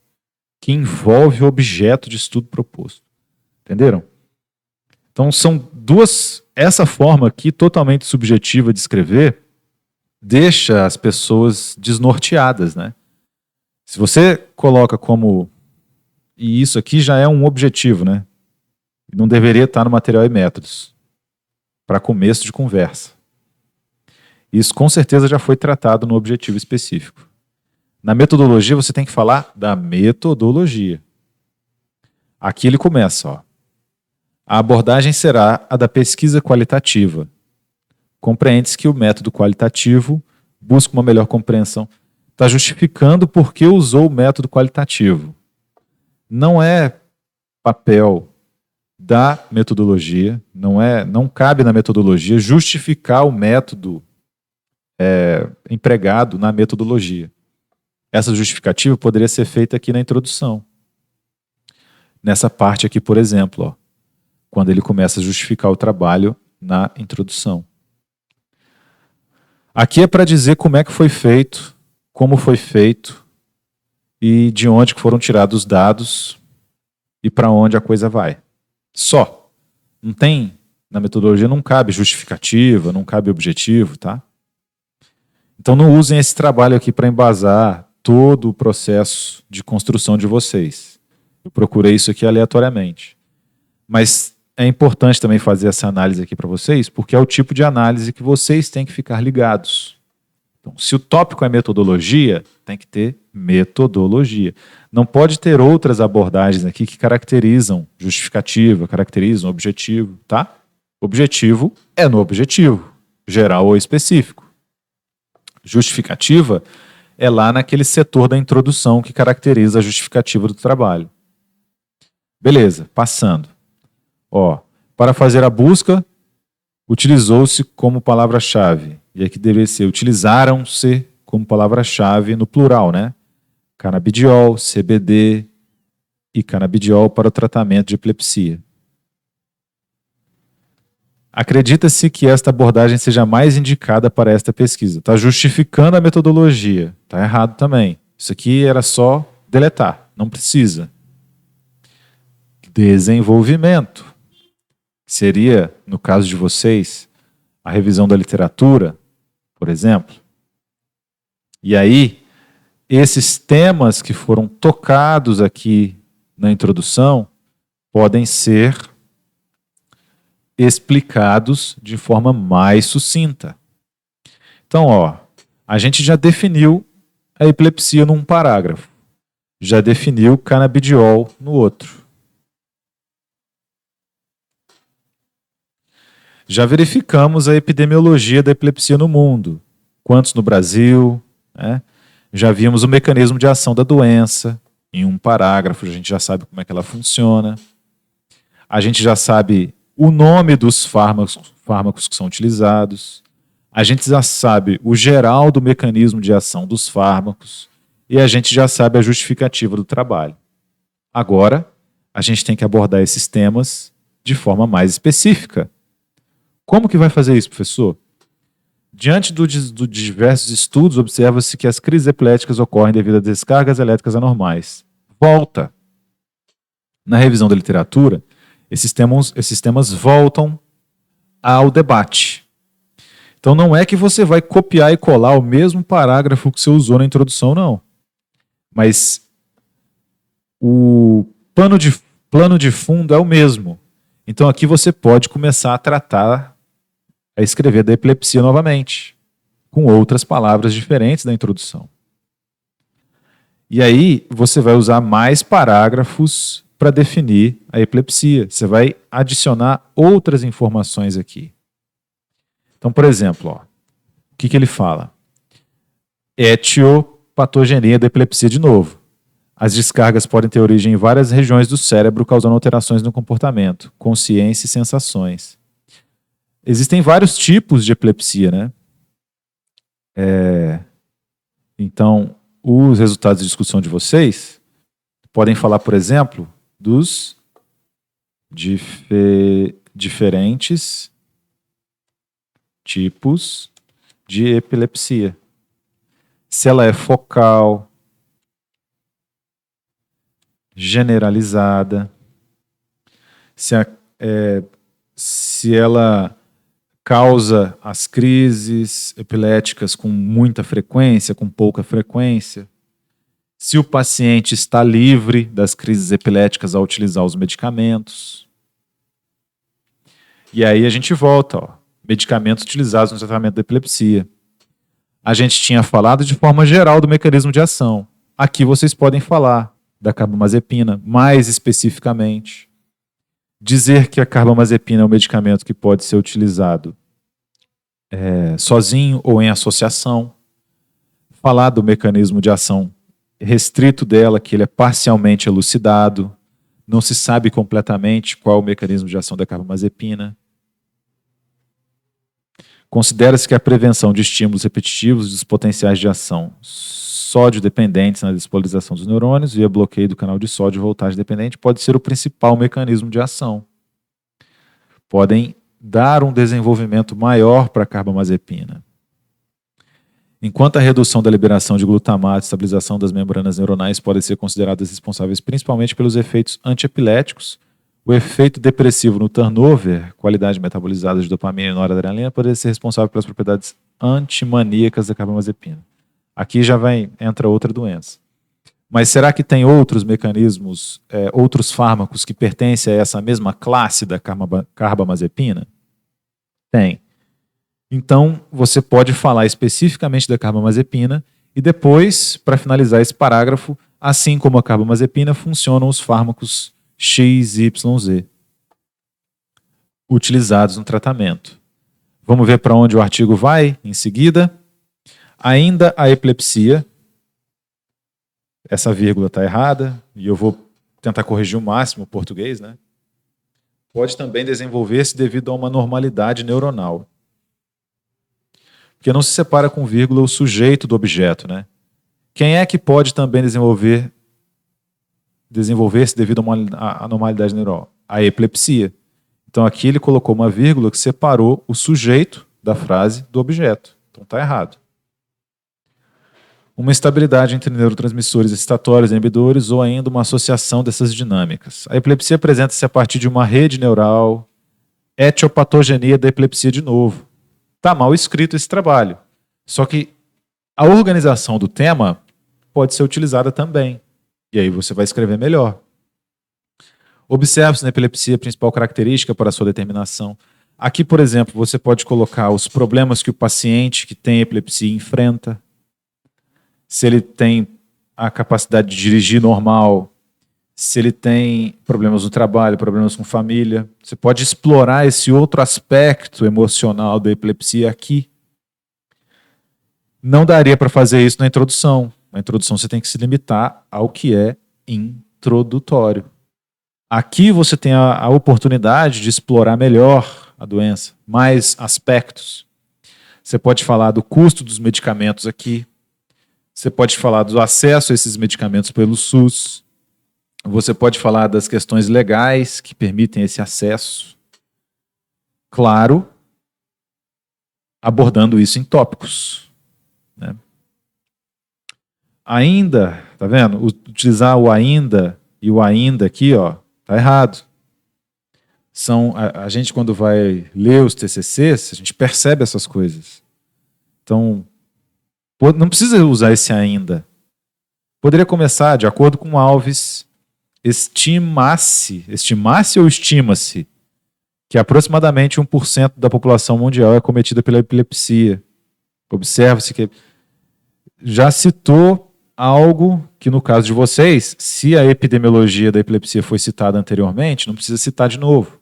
que envolve o objeto de estudo proposto. Entenderam? Então são duas. Essa forma aqui, totalmente subjetiva de escrever, deixa as pessoas desnorteadas, né? Se você coloca como... E isso aqui já é um objetivo, né? Não deveria estar no material e métodos. Para começo de conversa. Isso com certeza já foi tratado no objetivo específico. Na metodologia você tem que falar da metodologia. Aqui ele começa, ó. A abordagem será a da pesquisa qualitativa. Compreende-se que o método qualitativo busca uma melhor compreensão. Está justificando por que usou o método qualitativo. Não é papel da metodologia, não cabe na metodologia justificar o método empregado na metodologia. Essa justificativa poderia ser feita aqui na introdução. Nessa parte aqui, por exemplo, ó. Quando ele começa a justificar o trabalho na introdução. Aqui é para dizer como é que foi feito, como foi feito e de onde foram tirados os dados e para onde a coisa vai. Só. Não tem, na metodologia não cabe justificativa, não cabe objetivo, tá? Então não usem esse trabalho aqui para embasar todo o processo de construção de vocês. Eu procurei isso aqui aleatoriamente. Mas é importante também fazer essa análise aqui para vocês, porque é o tipo de análise que vocês têm que ficar ligados. Então, se o tópico é metodologia, tem que ter metodologia. Não pode ter outras abordagens aqui que caracterizam justificativa, caracterizam objetivo, tá? Objetivo é no objetivo, geral ou específico. Justificativa é lá naquele setor da introdução que caracteriza a justificativa do trabalho. Beleza, passando. Ó, para fazer a busca, utilizou-se como palavra-chave. E aqui deveria ser, utilizaram-se como palavra-chave no plural, né? Canabidiol, CBD e canabidiol para o tratamento de epilepsia. Acredita-se que esta abordagem seja mais indicada para esta pesquisa. Está justificando a metodologia. Está errado também. Isso aqui era só deletar. Não precisa. Desenvolvimento. Seria, no caso de vocês, a revisão da literatura, por exemplo. E aí, esses temas que foram tocados aqui na introdução podem ser explicados de forma mais sucinta. Então, a gente já definiu a epilepsia num parágrafo, já definiu canabidiol no outro. Já verificamos a epidemiologia da epilepsia no mundo, quantos no Brasil, né? Já vimos o mecanismo de ação da doença, em um parágrafo, a gente já sabe como é que ela funciona. A gente já sabe o nome dos fármacos que são utilizados. A gente já sabe o geral do mecanismo de ação dos fármacos. E a gente já sabe a justificativa do trabalho. Agora, a gente tem que abordar esses temas de forma mais específica. Como que vai fazer isso, professor? Diante dos diversos estudos, observa-se que as crises epiléticas ocorrem devido a descargas elétricas anormais. Volta. Na revisão da literatura, esses temas voltam ao debate. Então não é que você vai copiar e colar o mesmo parágrafo que você usou na introdução, não. Mas o plano de fundo é o mesmo. Então aqui você pode começar a escrever da epilepsia novamente, com outras palavras diferentes da introdução. E aí você vai usar mais parágrafos para definir a epilepsia. Você vai adicionar outras informações aqui. Então, por exemplo, o que ele fala? Etiopatogenia da epilepsia de novo. As descargas podem ter origem em várias regiões do cérebro, causando alterações no comportamento, consciência e sensações. Existem vários tipos de epilepsia, né? Então, os resultados de discussão de vocês podem falar, por exemplo, dos diferentes tipos de epilepsia. Se ela é focal, generalizada, se ela causa as crises epiléticas com muita frequência, com pouca frequência, se o paciente está livre das crises epiléticas ao utilizar os medicamentos. E aí a gente volta, medicamentos utilizados no tratamento da epilepsia. A gente tinha falado de forma geral do mecanismo de ação. Aqui vocês podem falar da carbamazepina mais especificamente. Dizer que a carbamazepina é um medicamento que pode ser utilizado sozinho ou em associação. Falar do mecanismo de ação restrito dela, que ele é parcialmente elucidado. Não se sabe completamente qual é o mecanismo de ação da carbamazepina. Considera-se que a prevenção de estímulos repetitivos dos potenciais de ação sódio dependentes na despolarização dos neurônios via bloqueio do canal de sódio voltagem dependente pode ser o principal mecanismo de ação. Podem dar um desenvolvimento maior para a carbamazepina. Enquanto a redução da liberação de glutamato e estabilização das membranas neuronais podem ser consideradas responsáveis principalmente pelos efeitos antiepiléticos, o efeito depressivo no turnover, qualidade metabolizada de dopamina e noradrenalina, poderia ser responsável pelas propriedades antimaníacas da carbamazepina. Aqui já entra outra doença. Mas será que tem outros mecanismos, outros fármacos que pertencem a essa mesma classe da carbamazepina? Tem. Então, você pode falar especificamente da carbamazepina e depois, para finalizar esse parágrafo, assim como a carbamazepina, funcionam os fármacos X, Y, Z utilizados no tratamento. Vamos ver para onde o artigo vai em seguida. Ainda a epilepsia, essa vírgula está errada, e eu vou tentar corrigir o máximo o português, né? Pode também desenvolver-se devido a uma normalidade neuronal. Porque não se separa com vírgula o sujeito do objeto, né? Quem é que pode também desenvolver-se devido a uma anormalidade neuronal? A epilepsia. Então aqui ele colocou uma vírgula que separou o sujeito da frase do objeto. Então está errado. uma estabilidade entre neurotransmissores excitatórios e inibidores ou ainda uma associação dessas dinâmicas. A epilepsia apresenta-se a partir de uma rede neural, etiopatogenia da epilepsia de novo. Está mal escrito esse trabalho. Só que a organização do tema pode ser utilizada também. E aí você vai escrever melhor. Observe-se na epilepsia a principal característica para a sua determinação. Aqui, por exemplo, você pode colocar os problemas que o paciente que tem epilepsia enfrenta, se ele tem a capacidade de dirigir normal, se ele tem problemas no trabalho, problemas com família. Você pode explorar esse outro aspecto emocional da epilepsia aqui. Não daria para fazer isso na introdução. Na introdução você tem que se limitar ao que é introdutório. Aqui você tem a oportunidade de explorar melhor a doença, mais aspectos. Você pode falar do custo dos medicamentos aqui. Você pode falar do acesso a esses medicamentos pelo SUS. Você pode falar das questões legais que permitem esse acesso. Claro, abordando isso em tópicos, né? Ainda, tá vendo? Utilizar o ainda e o ainda aqui, ó, tá errado. A gente, quando vai ler os TCCs, a gente percebe essas coisas. Então, não precisa usar esse ainda. Poderia começar, de acordo com Alves, estima-se ou estima-se que aproximadamente 1% da população mundial é cometida pela epilepsia. Observe-se que já citou algo que, no caso de vocês, se a epidemiologia da epilepsia foi citada anteriormente, não precisa citar de novo.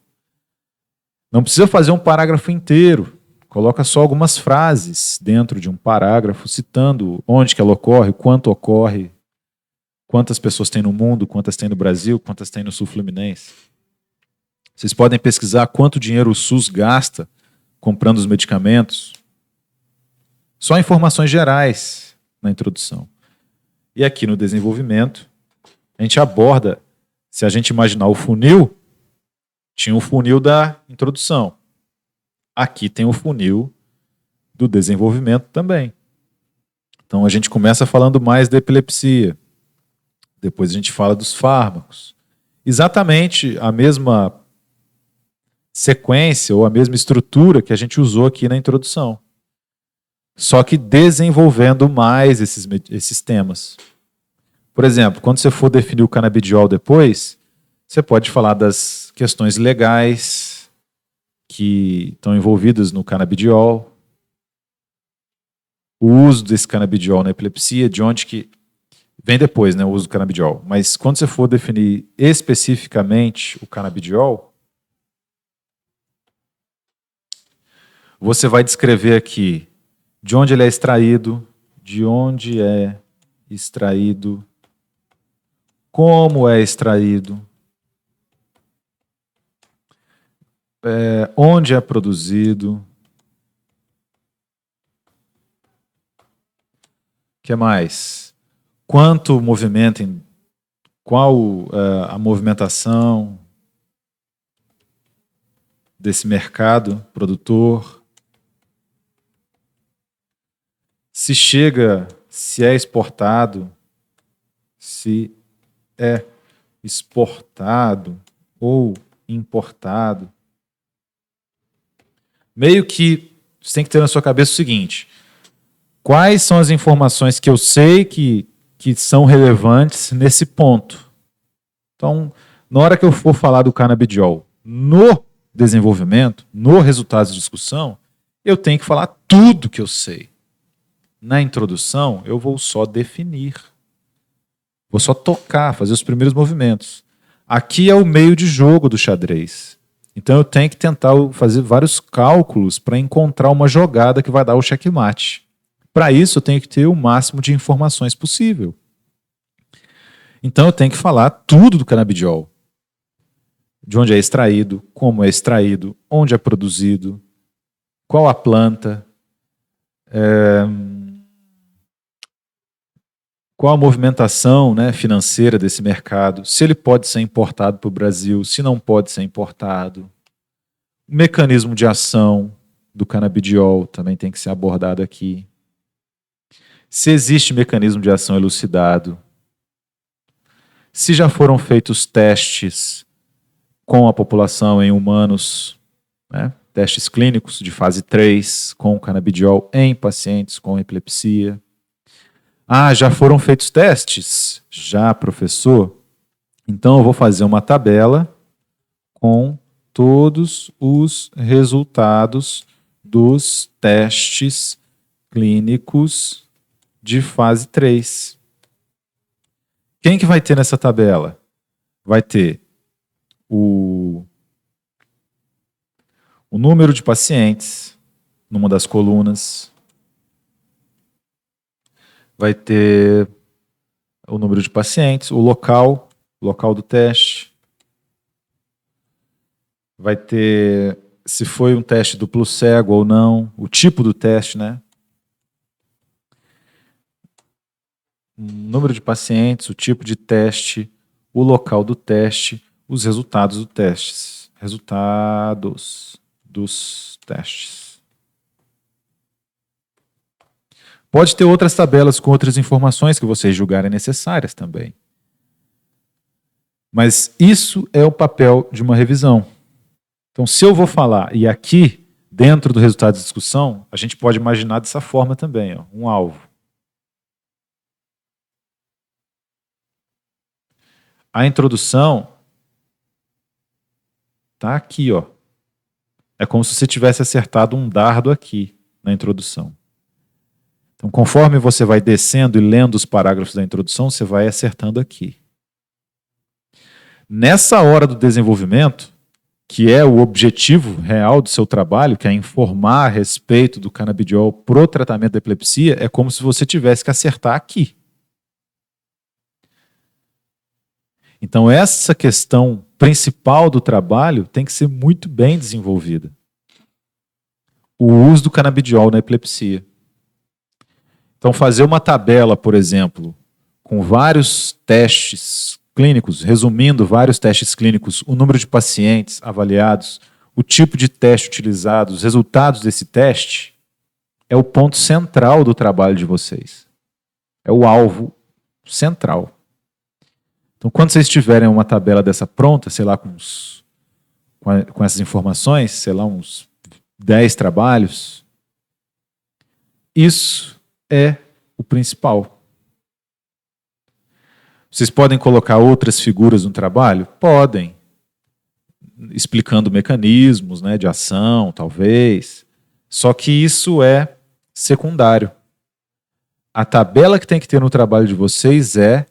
Não precisa fazer um parágrafo inteiro. Coloca só algumas frases dentro de um parágrafo, citando onde que ela ocorre, quanto ocorre, quantas pessoas tem no mundo, quantas tem no Brasil, quantas tem no Sul Fluminense. Vocês podem pesquisar quanto dinheiro o SUS gasta comprando os medicamentos. Só informações gerais na introdução. E aqui no desenvolvimento, a gente aborda, se a gente imaginar o funil, tinha o funil da introdução. Aqui tem o funil do desenvolvimento também. Então a gente começa falando mais da epilepsia. Depois a gente fala dos fármacos. Exatamente a mesma sequência ou a mesma estrutura que a gente usou aqui na introdução. Só que desenvolvendo mais esses temas. Por exemplo, quando você for definir o canabidiol depois, você pode falar das questões legais que estão envolvidas no canabidiol, o uso desse canabidiol na epilepsia, de onde que vem depois, né, o uso do canabidiol. Mas quando você for definir especificamente o canabidiol, você vai descrever aqui de onde ele é extraído, como é extraído, onde é produzido, o que mais? Quanto movimenta, qual a movimentação desse mercado produtor, se é exportado, se é exportado ou importado. Meio que você tem que ter na sua cabeça o seguinte: quais são as informações que eu sei que são relevantes nesse ponto? Então, na hora que eu for falar do canabidiol no desenvolvimento, no resultado de discussão, eu tenho que falar tudo que eu sei. Na introdução, eu vou só definir. Vou só tocar, fazer os primeiros movimentos. Aqui é o meio de jogo do xadrez. Então eu tenho que tentar fazer vários cálculos para encontrar uma jogada que vai dar o checkmate. Para isso eu tenho que ter o máximo de informações possível. Então eu tenho que falar tudo do canabidiol. De onde é extraído, como é extraído, onde é produzido, qual a planta, qual a movimentação, né, financeira desse mercado, se ele pode ser importado para o Brasil, se não pode ser importado. O mecanismo de ação do canabidiol também tem que ser abordado aqui. se existe mecanismo de ação elucidado, se já foram feitos testes com a população em humanos, né? Testes clínicos de fase 3 com canabidiol em pacientes com epilepsia. Ah, já foram feitos testes? Já, professor. Então eu vou fazer uma tabela com todos os resultados dos testes clínicos de fase 3. Quem que vai ter nessa tabela? Vai ter o número de pacientes numa das colunas, vai ter o número de pacientes, o local do teste, vai ter se foi um teste duplo cego ou não, o tipo do teste, né? O número de pacientes, o tipo de teste, o local do teste, os resultados do teste. Resultados dos testes. Pode ter outras tabelas com outras informações que vocês julgarem necessárias também. Mas isso é o papel de uma revisão. Então, se eu vou falar, e aqui, dentro do resultado de discussão, a gente pode imaginar dessa forma também, ó, um alvo. A introdução está aqui, ó. É como se você tivesse acertado um dardo aqui na introdução. Então, conforme você vai descendo e lendo os parágrafos da introdução, você vai acertando aqui. Nessa hora do desenvolvimento, que é o objetivo real do seu trabalho, que é informar a respeito do canabidiol pro tratamento da epilepsia, é como se você tivesse que acertar aqui. Então, essa questão principal do trabalho tem que ser muito bem desenvolvida. O uso do canabidiol na epilepsia. Então, fazer uma tabela, por exemplo, com vários testes clínicos, resumindo vários testes clínicos, o número de pacientes avaliados, o tipo de teste utilizado, os resultados desse teste, é o ponto central do trabalho de vocês. É o alvo central. Então, quando vocês tiverem uma tabela dessa pronta, sei lá, com essas informações, sei lá, uns 10 trabalhos, isso é o principal. Vocês podem colocar outras figuras no trabalho? Podem. Explicando mecanismos, né, de ação, talvez. Só que isso é secundário. A tabela que tem que ter no trabalho de vocês é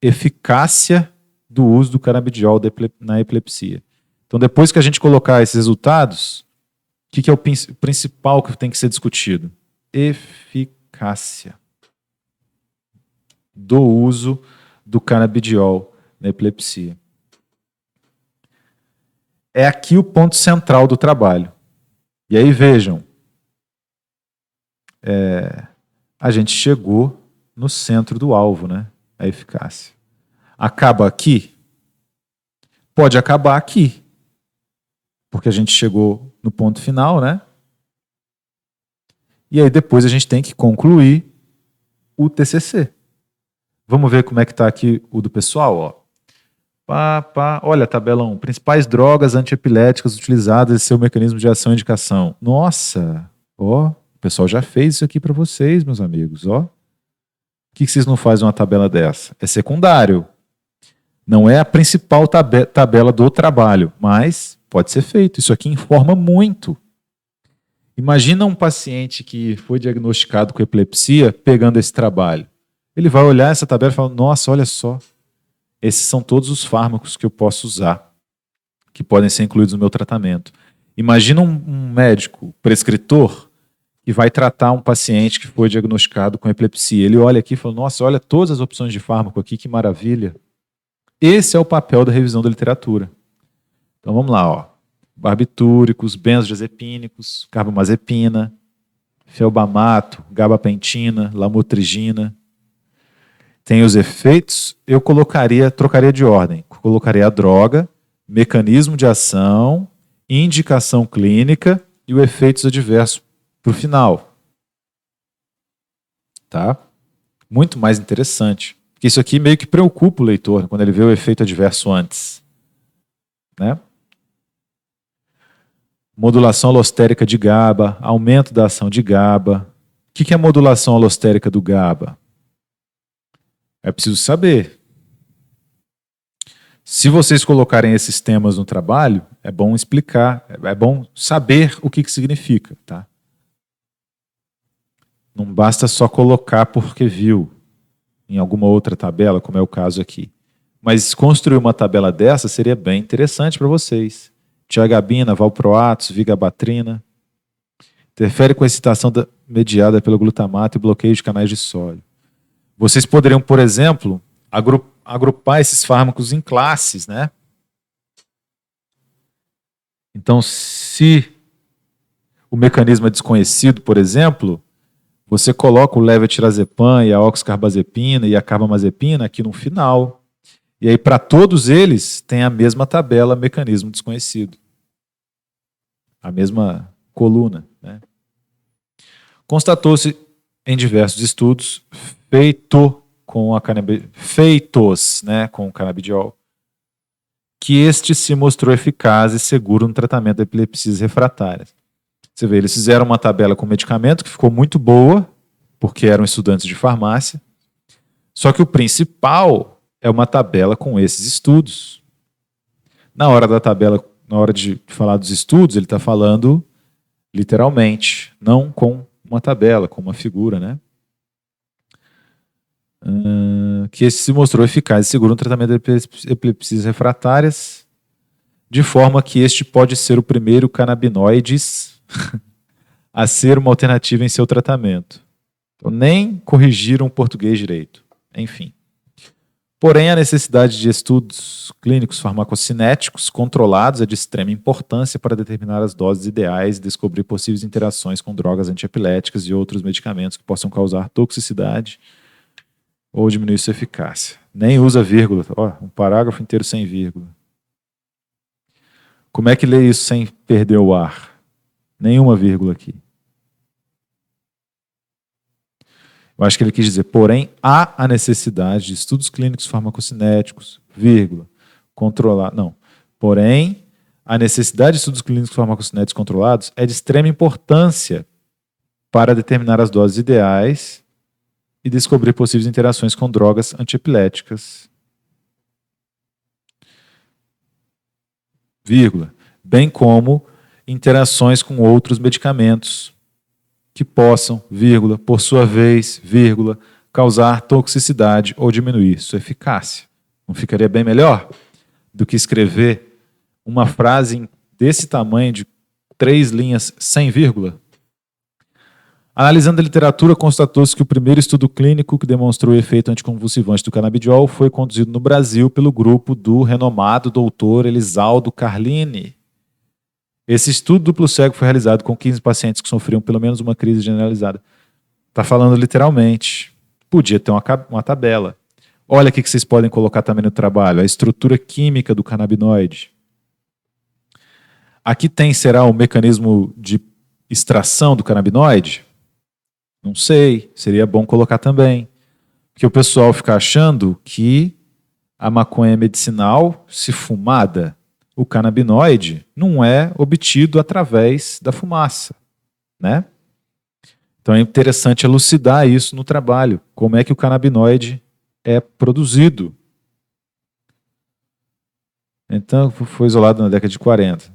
eficácia do uso do canabidiol na epilepsia. Então, depois que a gente colocar esses resultados, o que é o principal que tem que ser discutido? Eficácia do uso do canabidiol na epilepsia. É aqui o ponto central do trabalho. E aí, vejam, a gente chegou no centro do alvo, né? A eficácia. Acaba aqui? Pode acabar aqui. Porque a gente chegou no ponto final, né? E aí depois a gente tem que concluir o TCC. Vamos ver como é que está aqui o do pessoal, ó. Olha, tabela 1. Principais drogas antiepiléticas utilizadas em seu mecanismo de ação e indicação. Nossa, ó, o pessoal já fez isso aqui para vocês, meus amigos, ó. Por que vocês não fazem uma tabela dessa? É secundário. Não é a principal tabela do trabalho, mas pode ser feito. Isso aqui informa muito. Imagina um paciente que foi diagnosticado com epilepsia pegando esse trabalho. Ele vai olhar essa tabela e falar, nossa, olha só, esses são todos os fármacos que eu posso usar, que podem ser incluídos no meu tratamento. Imagina um médico prescritor que vai tratar um paciente que foi diagnosticado com epilepsia. Ele olha aqui e fala, nossa, olha todas as opções de fármaco aqui, que maravilha. Esse é o papel da revisão da literatura. Então vamos lá, ó. Barbitúricos, benzodiazepínicos, carbamazepina, felbamato, gabapentina, lamotrigina. Tem os efeitos, eu trocaria de ordem. Colocaria a droga, mecanismo de ação, indicação clínica e os efeitos adversos para o final. Tá? Muito mais interessante. Porque isso aqui meio que preocupa o leitor quando ele vê o efeito adverso antes. Né? Modulação alostérica de GABA, aumento da ação de GABA. O que é a modulação alostérica do GABA? É preciso saber. Se vocês colocarem esses temas no trabalho, é bom explicar, é bom saber o que significa. Tá? Não basta só colocar porque viu em alguma outra tabela, como é o caso aqui. Mas construir uma tabela dessa seria bem interessante para vocês. Tiagabina, valproatos, vigabatrina. Interfere com a excitação mediada pelo glutamato e bloqueio de canais de sódio. Vocês poderiam, por exemplo, agrupar esses fármacos em classes, né? Então, se o mecanismo é desconhecido, por exemplo, você coloca o levetirazepan e a oxcarbazepina e a carbamazepina aqui no final. E aí, para todos eles, tem a mesma tabela, mecanismo desconhecido. A mesma coluna. Né? Constatou-se em diversos estudos feitos com o canabidiol que este se mostrou eficaz e seguro no tratamento de epilepsias refratárias. Você vê, eles fizeram uma tabela com medicamento que ficou muito boa, porque eram estudantes de farmácia, só que o principal é uma tabela com esses estudos. Na hora da tabela, na hora de falar dos estudos, ele está falando literalmente, não com uma tabela, com uma figura, né? Que esse se mostrou eficaz e seguro no tratamento de epilepsias refratárias, de forma que este pode ser o primeiro canabinoides a ser uma alternativa em seu tratamento. Então, nem corrigiram o português direito. Enfim. Porém, a necessidade de estudos clínicos farmacocinéticos controlados é de extrema importância para determinar as doses ideais e descobrir possíveis interações com drogas antiepiléticas e outros medicamentos que possam causar toxicidade ou diminuir sua eficácia. Nem usa vírgula. Ó, um parágrafo inteiro sem vírgula. Como é que lê isso sem perder o ar? Nenhuma vírgula aqui. Eu acho que ele quis dizer, porém, há a necessidade de estudos clínicos farmacocinéticos, vírgula, controlar. Não. Porém, a necessidade de estudos clínicos farmacocinéticos controlados é de extrema importância para determinar as doses ideais e descobrir possíveis interações com drogas antiepiléticas, vírgula, bem como interações com outros medicamentos que possam, vírgula, por sua vez, vírgula, causar toxicidade ou diminuir sua eficácia. Não ficaria bem melhor do que escrever uma frase desse tamanho de 3 linhas sem vírgula? Analisando a literatura, constatou-se que o primeiro estudo clínico que demonstrou o efeito anticonvulsivante do canabidiol foi conduzido no Brasil pelo grupo do renomado doutor Elisaldo Carlini. Esse estudo duplo cego foi realizado com 15 pacientes que sofriam pelo menos uma crise generalizada. Está falando literalmente. Podia ter uma tabela. Olha o que vocês podem colocar também no trabalho. A estrutura química do canabinoide. Aqui tem, será, o mecanismo de extração do canabinoide? Não sei. Seria bom colocar também. Porque o pessoal fica achando que a maconha é medicinal se fumada. O canabinoide não é obtido através da fumaça, né? Então é interessante elucidar isso no trabalho, como é que o canabinoide é produzido. Então foi isolado na década de 40.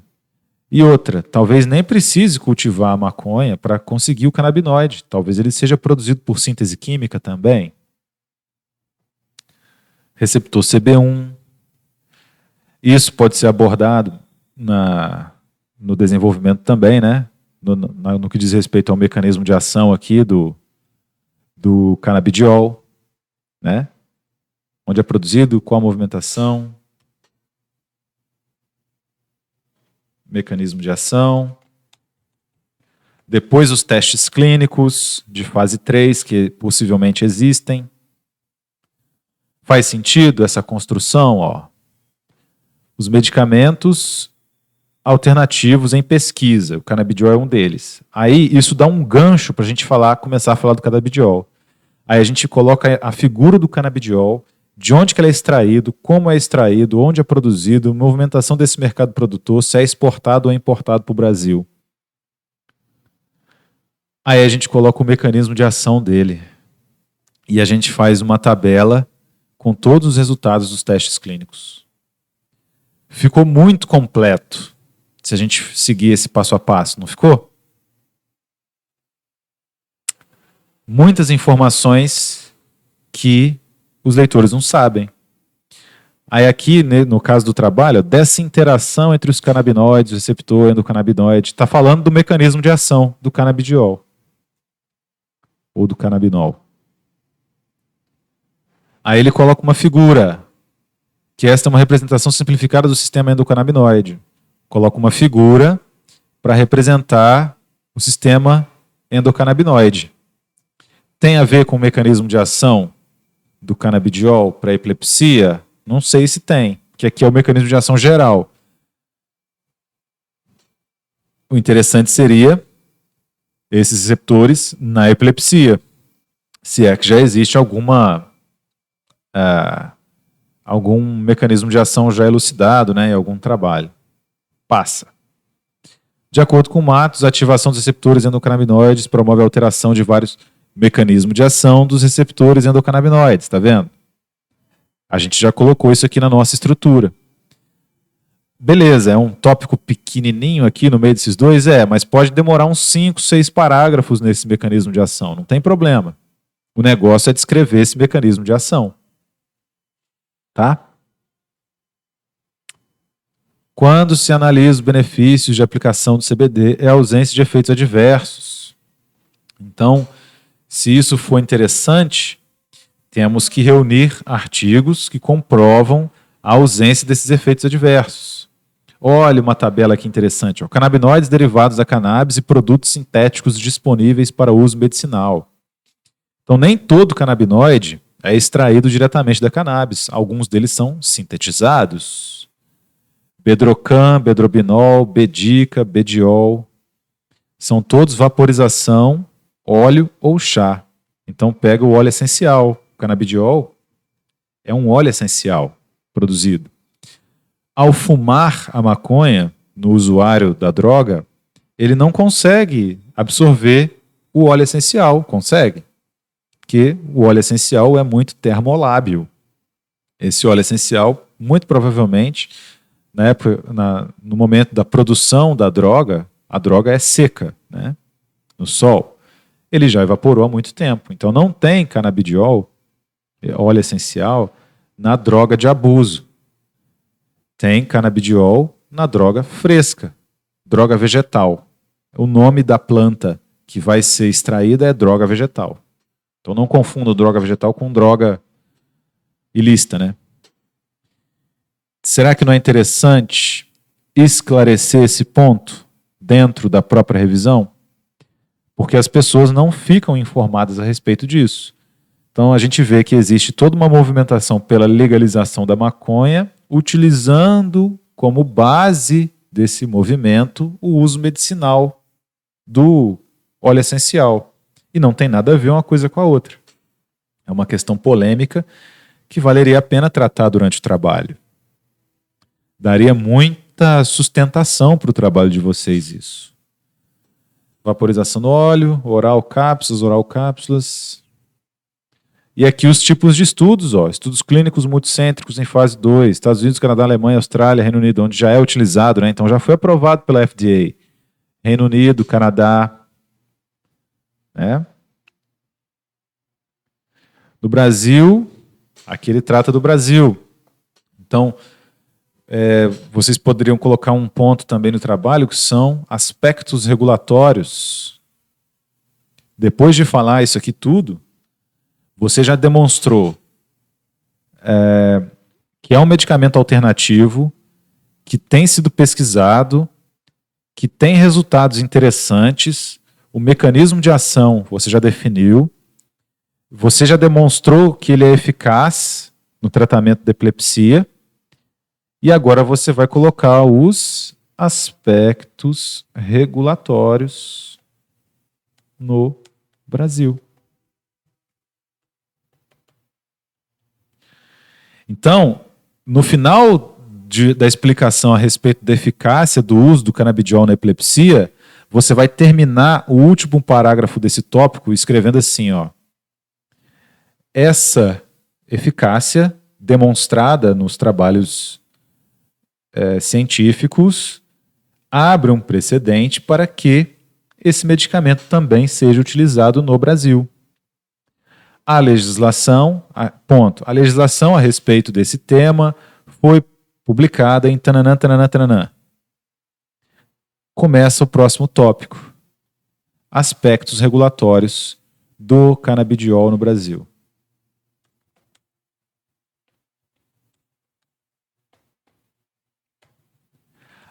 E outra, talvez nem precise cultivar a maconha para conseguir o canabinoide, talvez ele seja produzido por síntese química também. Receptor CB1. Isso pode ser abordado no desenvolvimento também, né? No que diz respeito ao mecanismo de ação aqui do canabidiol, né? Onde é produzido, qual a movimentação, mecanismo de ação. Depois os testes clínicos de fase 3, que possivelmente existem. Faz sentido essa construção, ó? Os medicamentos alternativos em pesquisa. O canabidiol é um deles. Aí isso dá um gancho para a gente começar a falar do canabidiol. Aí a gente coloca a figura do canabidiol, de onde que ele é extraído, como é extraído, onde é produzido, movimentação desse mercado produtor, se é exportado ou importado para o Brasil. Aí a gente coloca o mecanismo de ação dele. E a gente faz uma tabela com todos os resultados dos testes clínicos. Ficou muito completo se a gente seguir esse passo a passo, não ficou? Muitas informações que os leitores não sabem. Aí aqui, no caso do trabalho, dessa interação entre os canabinoides, o receptor endocannabinoide, está falando do mecanismo de ação do canabidiol ou do canabinol. Aí ele coloca uma figura, que esta é uma representação simplificada do sistema endocannabinoide. Coloca uma figura para representar o sistema endocannabinoide. Tem a ver com o mecanismo de ação do canabidiol para epilepsia? Não sei se tem, que aqui é o mecanismo de ação geral. O interessante seria esses receptores na epilepsia, se é que já existe algum mecanismo de ação já elucidado, né, em algum trabalho. Passa. De acordo com Matos, a ativação dos receptores endocannabinoides promove a alteração de vários mecanismos de ação dos receptores endocannabinoides, tá vendo? A gente já colocou isso aqui na nossa estrutura. Beleza, é um tópico pequenininho aqui no meio desses dois? Mas pode demorar uns 5, 6 parágrafos nesse mecanismo de ação, não tem problema. O negócio é descrever esse mecanismo de ação. Tá? Quando se analisa os benefícios de aplicação do CBD, é a ausência de efeitos adversos. Então, se isso for interessante, temos que reunir artigos que comprovam a ausência desses efeitos adversos. Olha uma tabela aqui interessante. Ó. Canabinoides derivados da cannabis e produtos sintéticos disponíveis para uso medicinal. Então, nem todo canabinoide é extraído diretamente da cannabis. Alguns deles são sintetizados. Bedrocan, bedrobinol, bedica, bediol. São todos vaporização, óleo ou chá. Então pega o óleo essencial. O canabidiol é um óleo essencial produzido. Ao fumar a maconha no usuário da droga, ele não consegue absorver o óleo essencial. Consegue? Porque o óleo essencial é muito termolábil. Esse óleo essencial, muito provavelmente, no momento da produção da droga, a droga é seca, né, no sol. Ele já evaporou há muito tempo. Então não tem canabidiol, óleo essencial, na droga de abuso. Tem canabidiol na droga fresca, droga vegetal. O nome da planta que vai ser extraída é droga vegetal. Então não confunda droga vegetal com droga ilícita, né? Será que não é interessante esclarecer esse ponto dentro da própria revisão? Porque as pessoas não ficam informadas a respeito disso. Então a gente vê que existe toda uma movimentação pela legalização da maconha, utilizando como base desse movimento o uso medicinal do óleo essencial. E não tem nada a ver uma coisa com a outra. É uma questão polêmica que valeria a pena tratar durante o trabalho. Daria muita sustentação para o trabalho de vocês isso. Vaporização no óleo, oral cápsulas. E aqui os tipos de estudos, estudos clínicos multicêntricos em fase 2, Estados Unidos, Canadá, Alemanha, Austrália, Reino Unido, onde já é utilizado, né? Então já foi aprovado pela FDA. Reino Unido, Canadá. Né? No Brasil, aqui ele trata do Brasil. Então, vocês poderiam colocar um ponto também no trabalho, que são aspectos regulatórios. Depois de falar isso aqui tudo, você já demonstrou que é um medicamento alternativo, que tem sido pesquisado, que tem resultados interessantes, o mecanismo de ação você já definiu, você já demonstrou que ele é eficaz no tratamento da epilepsia, e agora você vai colocar os aspectos regulatórios no Brasil. Então, no final da explicação a respeito da eficácia do uso do canabidiol na epilepsia, você vai terminar o último parágrafo desse tópico escrevendo assim, ó. Essa eficácia demonstrada nos trabalhos científicos abre um precedente para que esse medicamento também seja utilizado no Brasil. A legislação a respeito desse tema foi publicada em tananã, tananã, tananã. Começa o próximo tópico. Aspectos regulatórios do canabidiol no Brasil.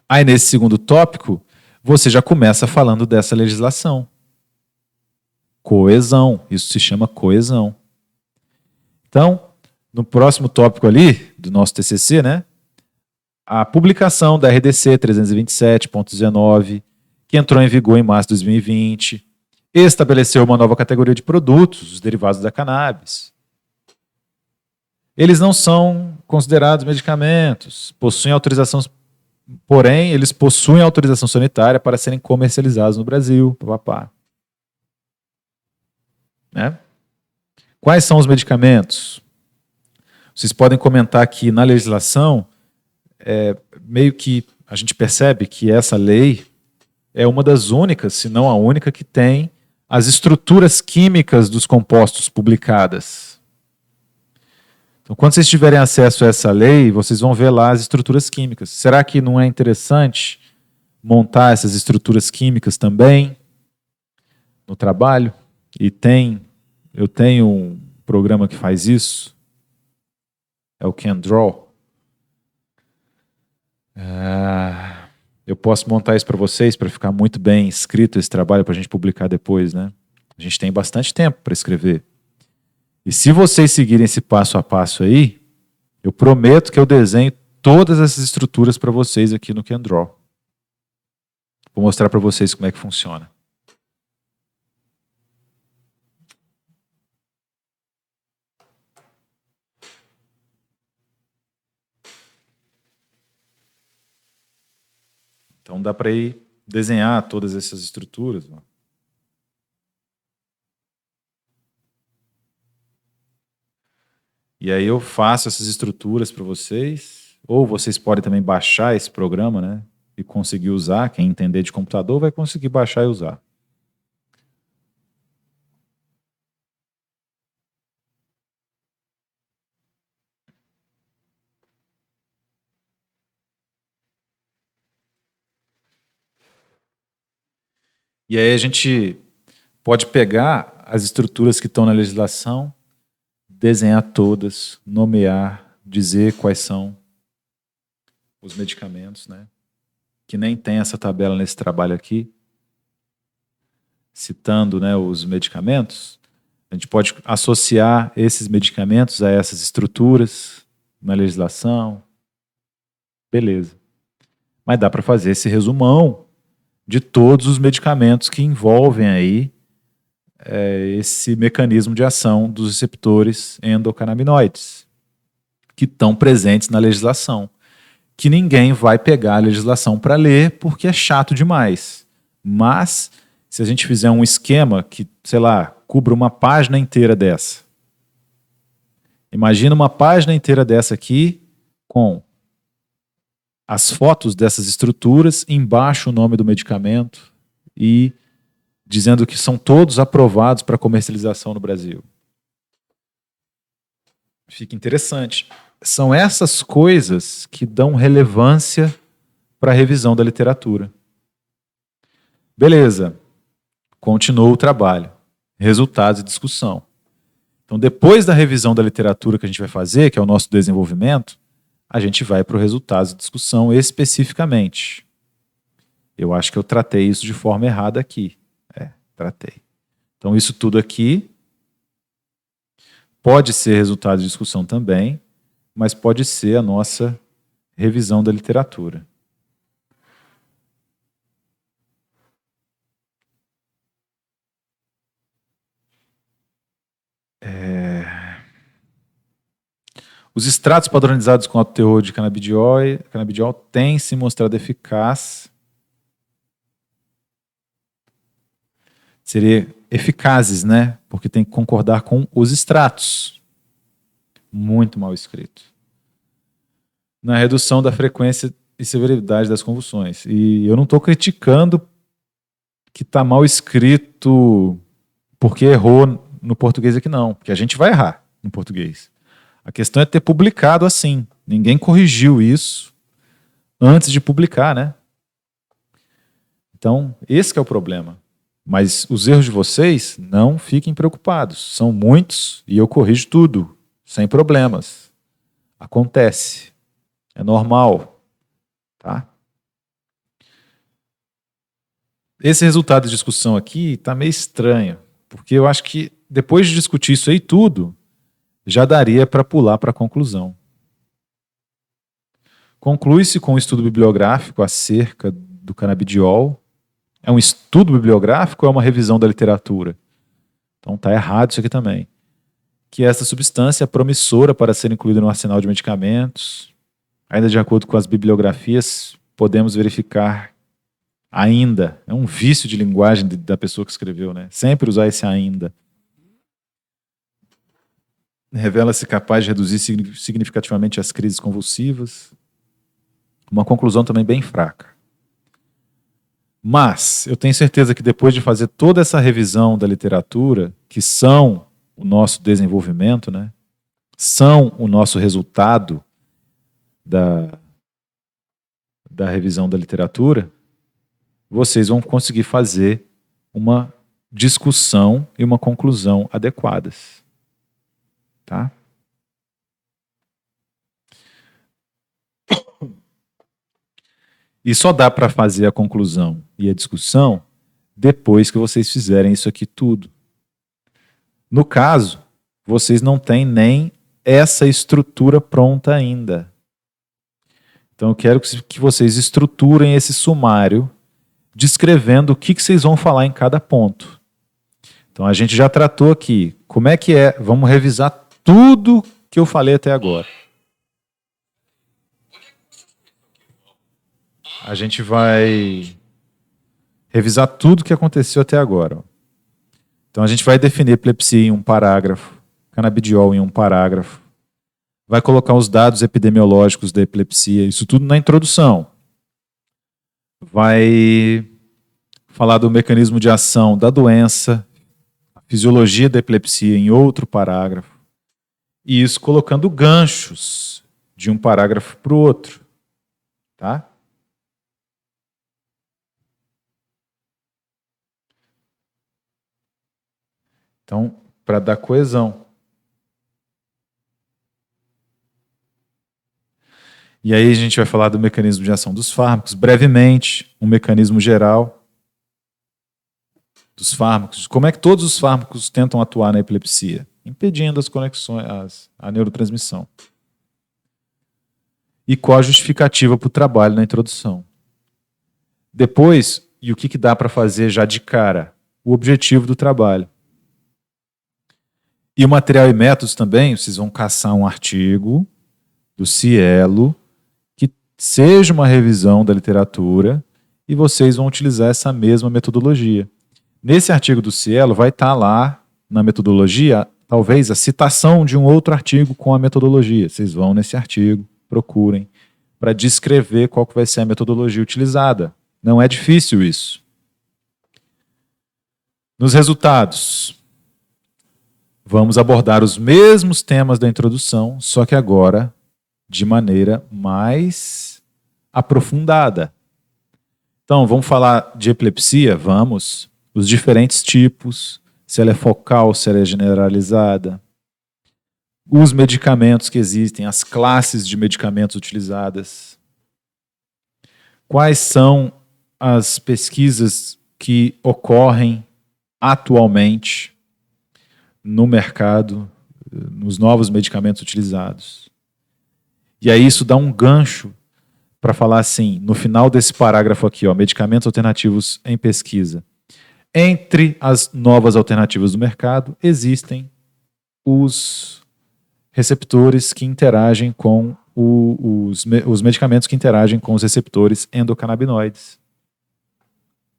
Aí, nesse segundo tópico, você já começa falando dessa legislação. Coesão. Isso se chama coesão. Então, no próximo tópico ali, do nosso TCC, né? A publicação da RDC 327.19, que entrou em vigor em março de 2020, estabeleceu uma nova categoria de produtos, os derivados da cannabis. Eles não são considerados medicamentos, porém, eles possuem autorização sanitária para serem comercializados no Brasil. Papapá. Né? Quais são os medicamentos? Vocês podem comentar aqui na legislação, meio que a gente percebe que essa lei é uma das únicas, se não a única, que tem as estruturas químicas dos compostos publicadas. Então, quando vocês tiverem acesso a essa lei, vocês vão ver lá as estruturas químicas. Será que não é interessante montar essas estruturas químicas também no trabalho? Eu tenho um programa que faz isso, é o CanDraw. Eu posso montar isso para vocês, para ficar muito bem escrito esse trabalho, para a gente publicar depois, né? A gente tem bastante tempo para escrever. E se vocês seguirem esse passo a passo aí, eu prometo que eu desenho todas essas estruturas para vocês aqui no CanDraw. Vou mostrar para vocês como é que funciona. Então dá para ir desenhar todas essas estruturas. Ó. E aí eu faço essas estruturas para vocês, ou vocês podem também baixar esse programa, né? E conseguir usar. Quem entender de computador vai conseguir baixar e usar. E aí a gente pode pegar as estruturas que estão na legislação, desenhar todas, nomear, dizer quais são os medicamentos, né? Que nem tem essa tabela nesse trabalho aqui, citando, né, os medicamentos. A gente pode associar esses medicamentos a essas estruturas na legislação. Beleza. Mas dá para fazer esse resumão de todos os medicamentos que envolvem aí esse mecanismo de ação dos receptores endocannabinoides, que estão presentes na legislação. Que ninguém vai pegar a legislação para ler porque é chato demais. Mas, se a gente fizer um esquema que, sei lá, cubra uma página inteira dessa. Imagina uma página inteira dessa aqui com as fotos dessas estruturas, embaixo o nome do medicamento e dizendo que são todos aprovados para comercialização no Brasil. Fica interessante. São essas coisas que dão relevância para a revisão da literatura. Beleza. Continua o trabalho. Resultados e discussão. Então, depois da revisão da literatura que a gente vai fazer, que é o nosso desenvolvimento, a gente vai para o resultados e discussão especificamente. Eu acho que eu tratei isso de forma errada aqui. Tratei. Então, isso tudo aqui pode ser resultado de discussão também, mas pode ser a nossa revisão da literatura. Os extratos padronizados com alto teor de canabidiol têm se mostrado eficazes. Seria eficazes, né? Porque tem que concordar com os extratos. Muito mal escrito. Na redução da frequência e severidade das convulsões. E eu não estou criticando que está mal escrito porque errou no português aqui, não. Porque a gente vai errar no português. A questão é ter publicado assim. Ninguém corrigiu isso antes de publicar, né? Então, esse que é o problema. Mas os erros de vocês, não fiquem preocupados. São muitos e eu corrijo tudo, sem problemas. Acontece. É normal. Tá? Esse resultado de discussão aqui está meio estranho, porque eu acho que depois de discutir isso aí tudo, já daria para pular para a conclusão. Conclui-se com um estudo bibliográfico acerca do canabidiol. É um estudo bibliográfico ou é uma revisão da literatura? Então está errado isso aqui também. Que essa substância é promissora para ser incluída no arsenal de medicamentos. Ainda de acordo com as bibliografias, podemos verificar ainda. É um vício de linguagem da pessoa que escreveu, né? Sempre usar esse ainda. Revela-se capaz de reduzir significativamente as crises convulsivas. Uma conclusão também bem fraca. Mas eu tenho certeza que depois de fazer toda essa revisão da literatura, que são o nosso desenvolvimento, né, são o nosso resultado da revisão da literatura, vocês vão conseguir fazer uma discussão e uma conclusão adequadas. Tá? E só dá para fazer a conclusão e a discussão depois que vocês fizerem isso aqui tudo. No caso, vocês não têm nem essa estrutura pronta ainda. Então eu quero que vocês estruturem esse sumário descrevendo o que vocês vão falar em cada ponto. Então a gente já tratou aqui. Como é que é? Vamos revisar tudo que eu falei até agora. A gente vai revisar tudo que aconteceu até agora. Então a gente vai definir epilepsia em um parágrafo, canabidiol em um parágrafo, vai colocar os dados epidemiológicos da epilepsia, isso tudo na introdução. Vai falar do mecanismo de ação da doença, a fisiologia da epilepsia em outro parágrafo, e isso colocando ganchos de um parágrafo para o outro. Tá? Então, para dar coesão. E aí a gente vai falar do mecanismo de ação dos fármacos, brevemente, um mecanismo geral dos fármacos. Como é que todos os fármacos tentam atuar na epilepsia? Impedindo as conexões, a neurotransmissão. E qual a justificativa para o trabalho na introdução. Depois, e o que dá para fazer já de cara? O objetivo do trabalho. E o material e métodos também, vocês vão caçar um artigo do Cielo, que seja uma revisão da literatura, e vocês vão utilizar essa mesma metodologia. Nesse artigo do Cielo vai estar lá, na metodologia, talvez a citação de um outro artigo com a metodologia. Vocês vão nesse artigo, procurem, para descrever qual que vai ser a metodologia utilizada. Não é difícil isso. Nos resultados, vamos abordar os mesmos temas da introdução, só que agora de maneira mais aprofundada. Então, vamos falar de epilepsia? Vamos. Os diferentes tipos, se ela é focal, se ela é generalizada. Os medicamentos que existem, as classes de medicamentos utilizadas. Quais são as pesquisas que ocorrem atualmente no mercado, nos novos medicamentos utilizados. E aí isso dá um gancho para falar assim, no final desse parágrafo aqui, ó, medicamentos alternativos em pesquisa. Entre as novas alternativas do mercado, existem os receptores que interagem com os medicamentos que interagem com os receptores endocannabinoides.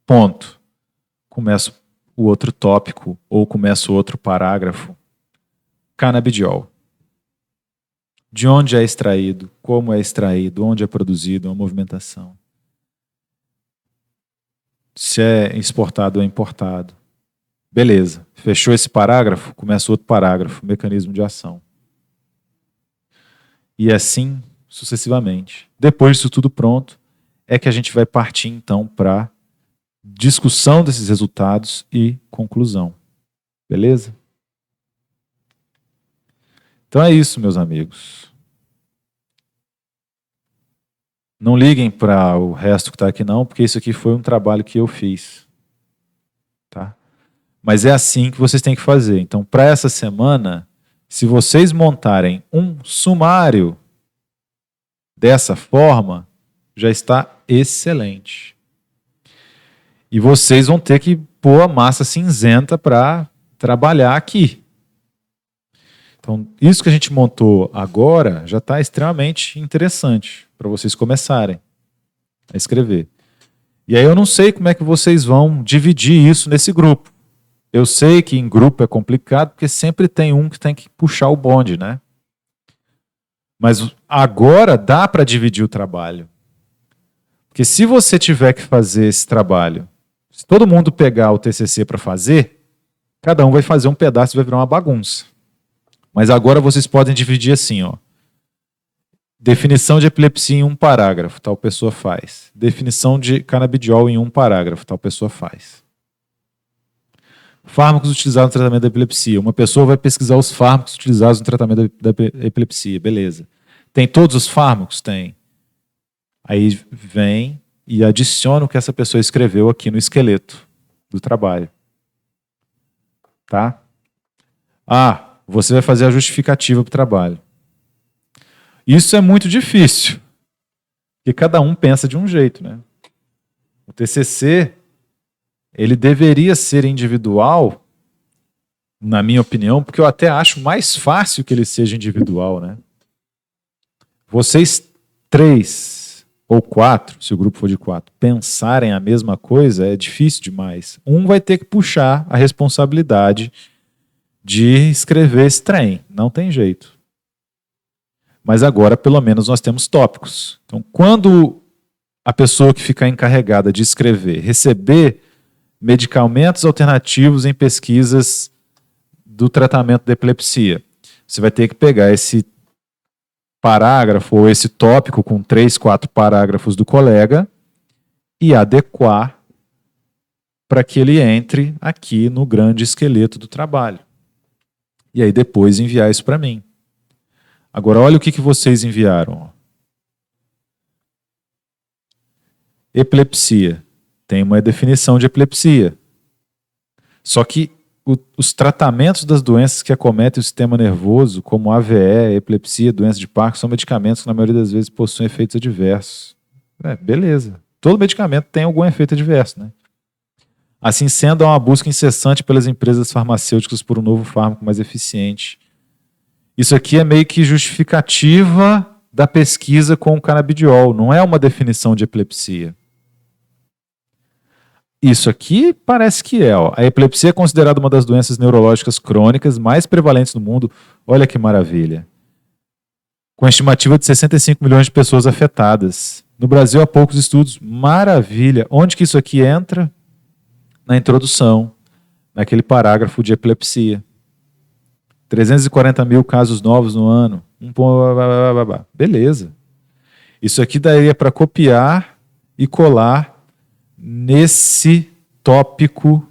Ponto. Começa o outro tópico, ou começa o outro parágrafo. Canabidiol. De onde é extraído, como é extraído, onde é produzido, a movimentação. Se é exportado ou é importado. Beleza. Fechou esse parágrafo, começa outro parágrafo, mecanismo de ação. E assim sucessivamente. Depois disso tudo pronto, é que a gente vai partir então para discussão desses resultados e conclusão. Beleza? Então é isso, meus amigos. Não liguem para o resto que está aqui não, porque isso aqui foi um trabalho que eu fiz. Tá? Mas é assim que vocês têm que fazer. Então, para essa semana, se vocês montarem um sumário dessa forma, já está excelente. E vocês vão ter que pôr a massa cinzenta para trabalhar aqui. Então, isso que a gente montou agora já está extremamente interessante para vocês começarem a escrever. E aí eu não sei como é que vocês vão dividir isso nesse grupo. Eu sei que em grupo é complicado, porque sempre tem um que tem que puxar o bonde, né? Mas agora dá para dividir o trabalho. Porque se você tiver que fazer esse trabalho, se todo mundo pegar o TCC para fazer, cada um vai fazer um pedaço e vai virar uma bagunça. Mas agora vocês podem dividir assim, ó. Definição de epilepsia em um parágrafo, tal pessoa faz. Definição de canabidiol em um parágrafo, tal pessoa faz. Fármacos utilizados no tratamento da epilepsia. Uma pessoa vai pesquisar os fármacos utilizados no tratamento da epilepsia. Beleza. Tem todos os fármacos? Tem. Aí vem e adiciona o que essa pessoa escreveu aqui no esqueleto do trabalho. Tá? Você vai fazer a justificativa para o trabalho. Isso é muito difícil, porque cada um pensa de um jeito, né? O TCC, ele deveria ser individual, na minha opinião, porque eu até acho mais fácil que ele seja individual, né? Vocês 3 ou 4, se o grupo for de 4, pensarem a mesma coisa é difícil demais. Um vai ter que puxar a responsabilidade de escrever esse trem. Não tem jeito. Mas agora, pelo menos, nós temos tópicos. Então, quando a pessoa que ficar encarregada de escrever receber medicamentos alternativos em pesquisas do tratamento da epilepsia, você vai ter que pegar esse parágrafo ou esse tópico com 3, 4 parágrafos do colega e adequar para que ele entre aqui no grande esqueleto do trabalho. E aí depois enviar isso para mim. Agora, olha o que vocês enviaram. Epilepsia. Tem uma definição de epilepsia. Só que os tratamentos das doenças que acometem o sistema nervoso, como AVE, epilepsia, doença de Parkinson, são medicamentos que, na maioria das vezes, possuem efeitos adversos. Beleza. Todo medicamento tem algum efeito adverso, né? Assim sendo, há uma busca incessante pelas empresas farmacêuticas por um novo fármaco mais eficiente. Isso aqui é meio que justificativa da pesquisa com o canabidiol, não é uma definição de epilepsia. Isso aqui parece que é. A epilepsia é considerada uma das doenças neurológicas crônicas mais prevalentes no mundo. Olha que maravilha. Com a estimativa de 65 milhões de pessoas afetadas. No Brasil, há poucos estudos. Maravilha. Onde que isso aqui entra? Na introdução, naquele parágrafo de epilepsia. 340 mil casos novos no ano. Beleza. Isso aqui daria para copiar e colar nesse tópico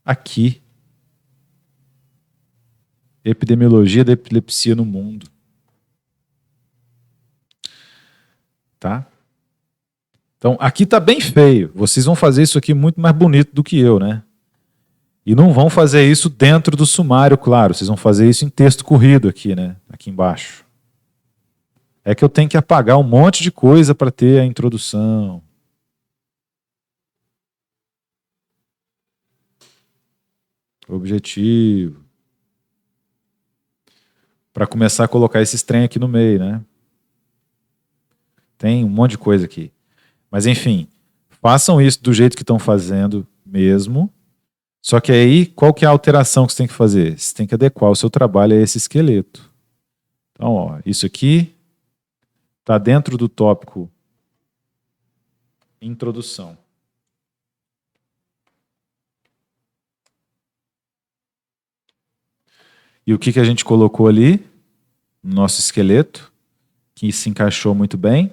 aqui. Epidemiologia da epilepsia no mundo. Tá? Então, aqui está bem feio. Vocês vão fazer isso aqui muito mais bonito do que eu, né? E não vão fazer isso dentro do sumário, claro. Vocês vão fazer isso em texto corrido aqui, né? Aqui embaixo. É que eu tenho que apagar um monte de coisa para ter a introdução. Objetivo. para começar a colocar esses trem aqui no meio, né? Tem um monte de coisa aqui. Mas enfim, façam isso do jeito que estão fazendo mesmo. Só que aí, qual que é a alteração que você tem que fazer? Você tem que adequar o seu trabalho a esse esqueleto. Então, ó, isso aqui está dentro do tópico introdução. E o que a gente colocou ali no nosso esqueleto, que se encaixou muito bem?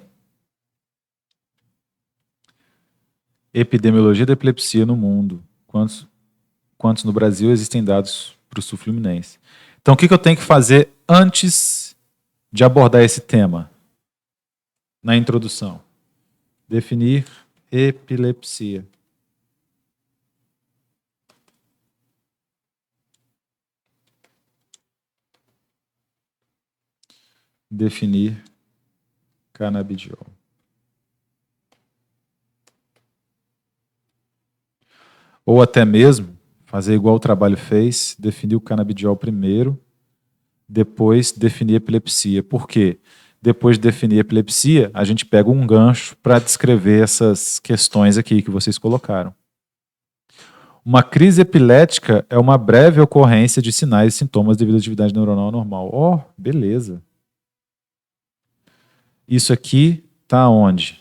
Epidemiologia da epilepsia no mundo. Quantos no Brasil existem dados para o Sul Fluminense? Então, o que eu tenho que fazer antes de abordar esse tema? Na introdução. Definir epilepsia. Definir canabidiol. Ou até mesmo fazer igual o trabalho fez, definir o canabidiol primeiro, depois definir epilepsia. Por quê? Depois de definir epilepsia, a gente pega um gancho para descrever essas questões aqui que vocês colocaram. Uma crise epilética é uma breve ocorrência de sinais e sintomas devido à atividade neuronal normal. Oh, beleza. Isso aqui está onde?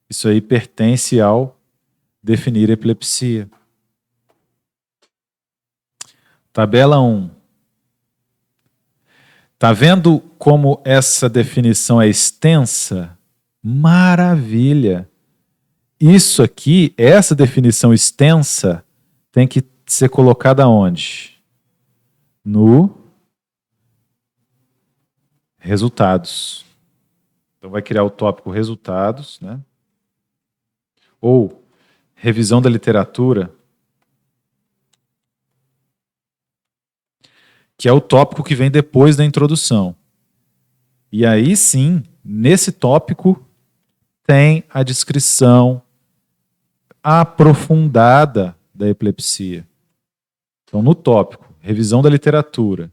Isso aí pertence ao definir epilepsia. Tabela 1. Tá vendo como essa definição é extensa? Maravilha! Isso aqui, essa definição extensa, tem que ser colocada onde? No resultados. Então vai criar o tópico resultados, né? Ou revisão da literatura, que é o tópico que vem depois da introdução. E aí sim, nesse tópico tem a descrição aprofundada da epilepsia. Então, no tópico, revisão da literatura,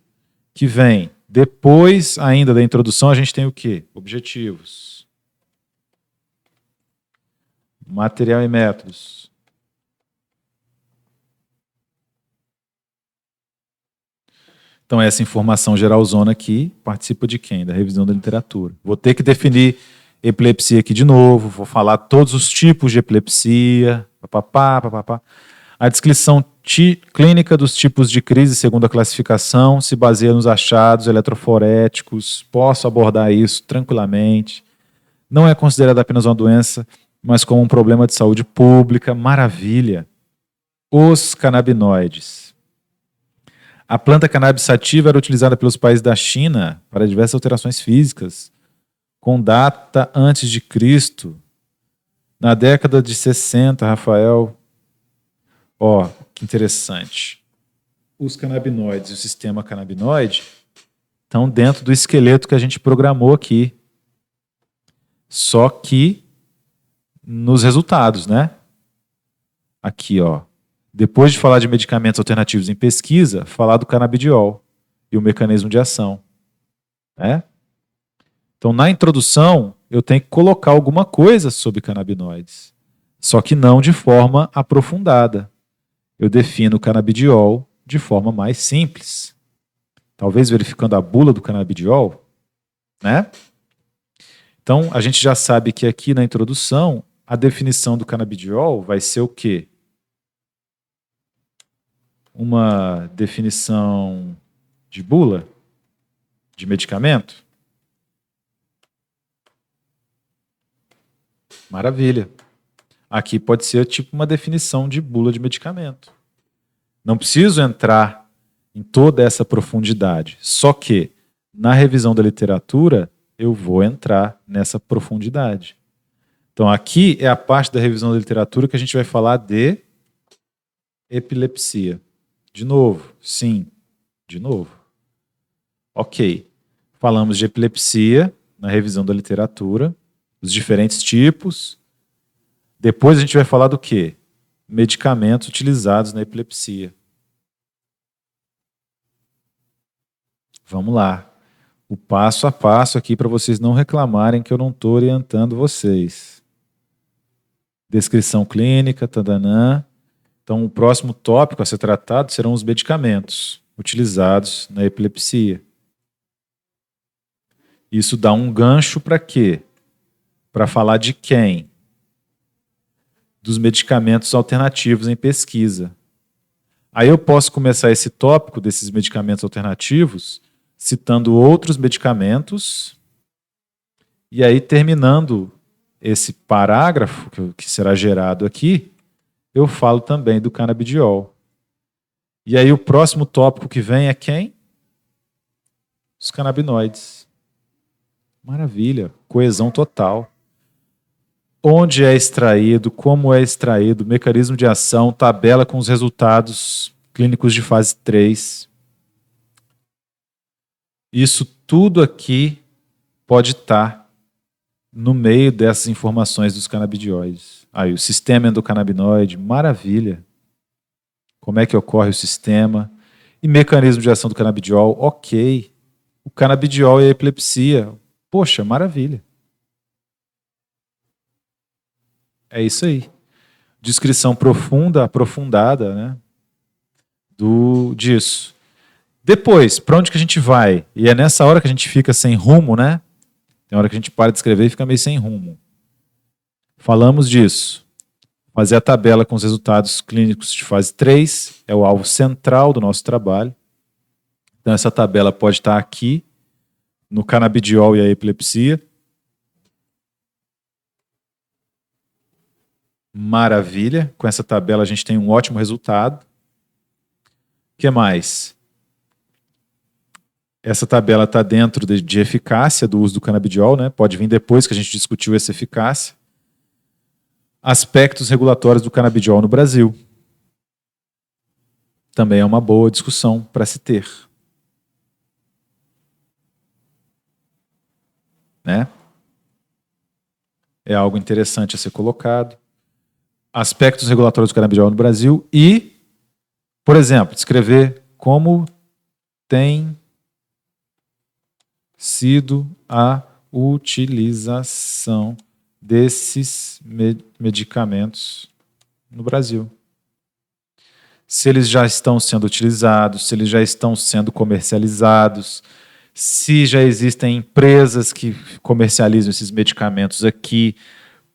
que vem depois ainda da introdução, a gente tem o quê? Objetivos. Material e métodos. Então, essa informação geralzona aqui participa de quem? Da revisão da literatura. Vou ter que definir epilepsia aqui de novo, vou falar todos os tipos de epilepsia, papapá. A descrição clínica dos tipos de crise segundo a classificação se baseia nos achados eletroforéticos, posso abordar isso tranquilamente. Não é considerada apenas uma doença, mas como um problema de saúde pública. Maravilha! Os canabinoides. A planta cannabis sativa era utilizada pelos países da China para diversas alterações físicas, com data antes de Cristo. Na década de 60, Rafael... Ó, que interessante. Os canabinoides e o sistema canabinoide estão dentro do esqueleto que a gente programou aqui. Só que nos resultados, né? Aqui, ó. Depois de falar de medicamentos alternativos em pesquisa, falar do canabidiol e o mecanismo de ação. Né? Então, na introdução, eu tenho que colocar alguma coisa sobre canabinoides, só que não de forma aprofundada. Eu defino o canabidiol de forma mais simples. Talvez verificando a bula do canabidiol, né? Então, a gente já sabe que aqui na introdução, a definição do canabidiol vai ser o quê? Uma definição de bula? De medicamento? Maravilha. Aqui pode ser tipo uma definição de bula de medicamento. Não preciso entrar em toda essa profundidade. Só que, na revisão da literatura, eu vou entrar nessa profundidade. Então, aqui é a parte da revisão da literatura que a gente vai falar de epilepsia. De novo, sim, de novo. Ok, falamos de epilepsia na revisão da literatura, os diferentes tipos. Depois a gente vai falar do quê? Medicamentos utilizados na epilepsia. Vamos lá. o passo a passo aqui para vocês não reclamarem que eu não estou orientando vocês. Descrição clínica, tadanã. Então, o próximo tópico a ser tratado serão os medicamentos utilizados na epilepsia. Isso dá um gancho para quê? Para falar de quem? Dos medicamentos alternativos em pesquisa. Aí eu posso começar esse tópico desses medicamentos alternativos citando outros medicamentos e aí terminando esse parágrafo que será gerado aqui, eu falo também do canabidiol. E aí o próximo tópico que vem é quem? Os canabinoides. Maravilha, coesão total. Onde é extraído, como é extraído, mecanismo de ação, tabela com os resultados clínicos de fase 3. Isso tudo aqui pode estar no meio dessas informações dos canabidioides. Aí, o sistema endocannabinoide, maravilha. Como é que ocorre o sistema? E mecanismo de ação do canabidiol, ok. O canabidiol e a epilepsia, poxa, maravilha. É isso aí. Descrição profunda, aprofundada, né, disso. Depois, para onde que a gente vai? E é nessa hora que a gente fica sem rumo, né? Tem hora que a gente para de escrever e fica meio sem rumo. Falamos disso. Fazer a tabela com os resultados clínicos de fase 3 é o alvo central do nosso trabalho. Então, essa tabela pode estar aqui, no canabidiol e a epilepsia. Maravilha. Com essa tabela a gente tem um ótimo resultado. O que mais? Essa tabela está dentro de eficácia do uso do canabidiol, né? Pode vir depois que a gente discutiu essa eficácia. Aspectos regulatórios do canabidiol no Brasil. Também é uma boa discussão para se ter. Né? É algo interessante a ser colocado. Aspectos regulatórios do canabidiol no Brasil e, por exemplo, descrever como tem sido a utilização desses medicamentos no Brasil. Se eles já estão sendo utilizados, se eles já estão sendo comercializados, se já existem empresas que comercializam esses medicamentos aqui,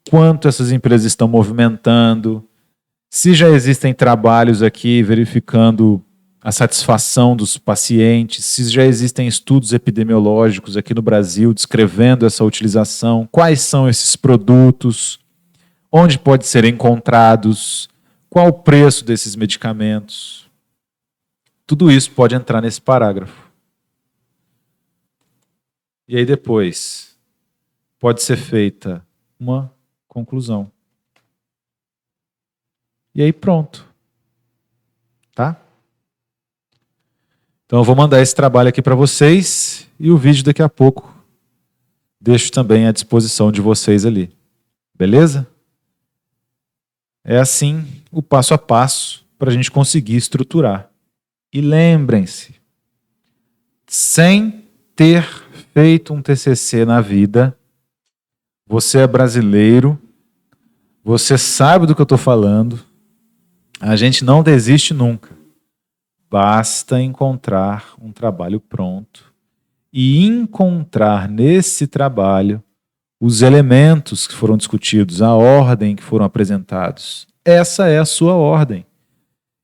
quanto essas empresas estão movimentando, se já existem trabalhos aqui verificando a satisfação dos pacientes, se já existem estudos epidemiológicos aqui no Brasil descrevendo essa utilização, quais são esses produtos, onde podem ser encontrados, qual o preço desses medicamentos. Tudo isso pode entrar nesse parágrafo. E aí depois pode ser feita uma conclusão. E aí pronto. Tá? Então eu vou mandar esse trabalho aqui para vocês e o vídeo daqui a pouco deixo também à disposição de vocês ali. Beleza? É assim o passo a passo para a gente conseguir estruturar. E lembrem-se, sem ter feito um TCC na vida, você é brasileiro, você sabe do que eu estou falando, a gente não desiste nunca. Basta encontrar um trabalho pronto e encontrar nesse trabalho os elementos que foram discutidos, a ordem que foram apresentados. Essa é a sua ordem.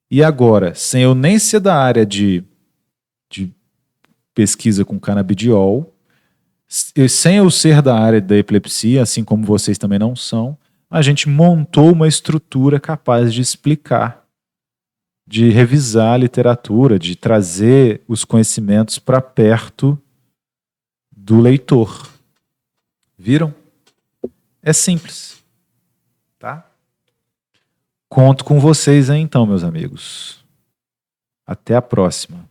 E agora, sem eu nem ser da área de pesquisa com canabidiol, sem eu ser da área da epilepsia, assim como vocês também não são, a gente montou uma estrutura capaz de explicar, de revisar a literatura, de trazer os conhecimentos para perto do leitor. Viram? É simples. Tá? Conto com vocês aí então, meus amigos. Até a próxima.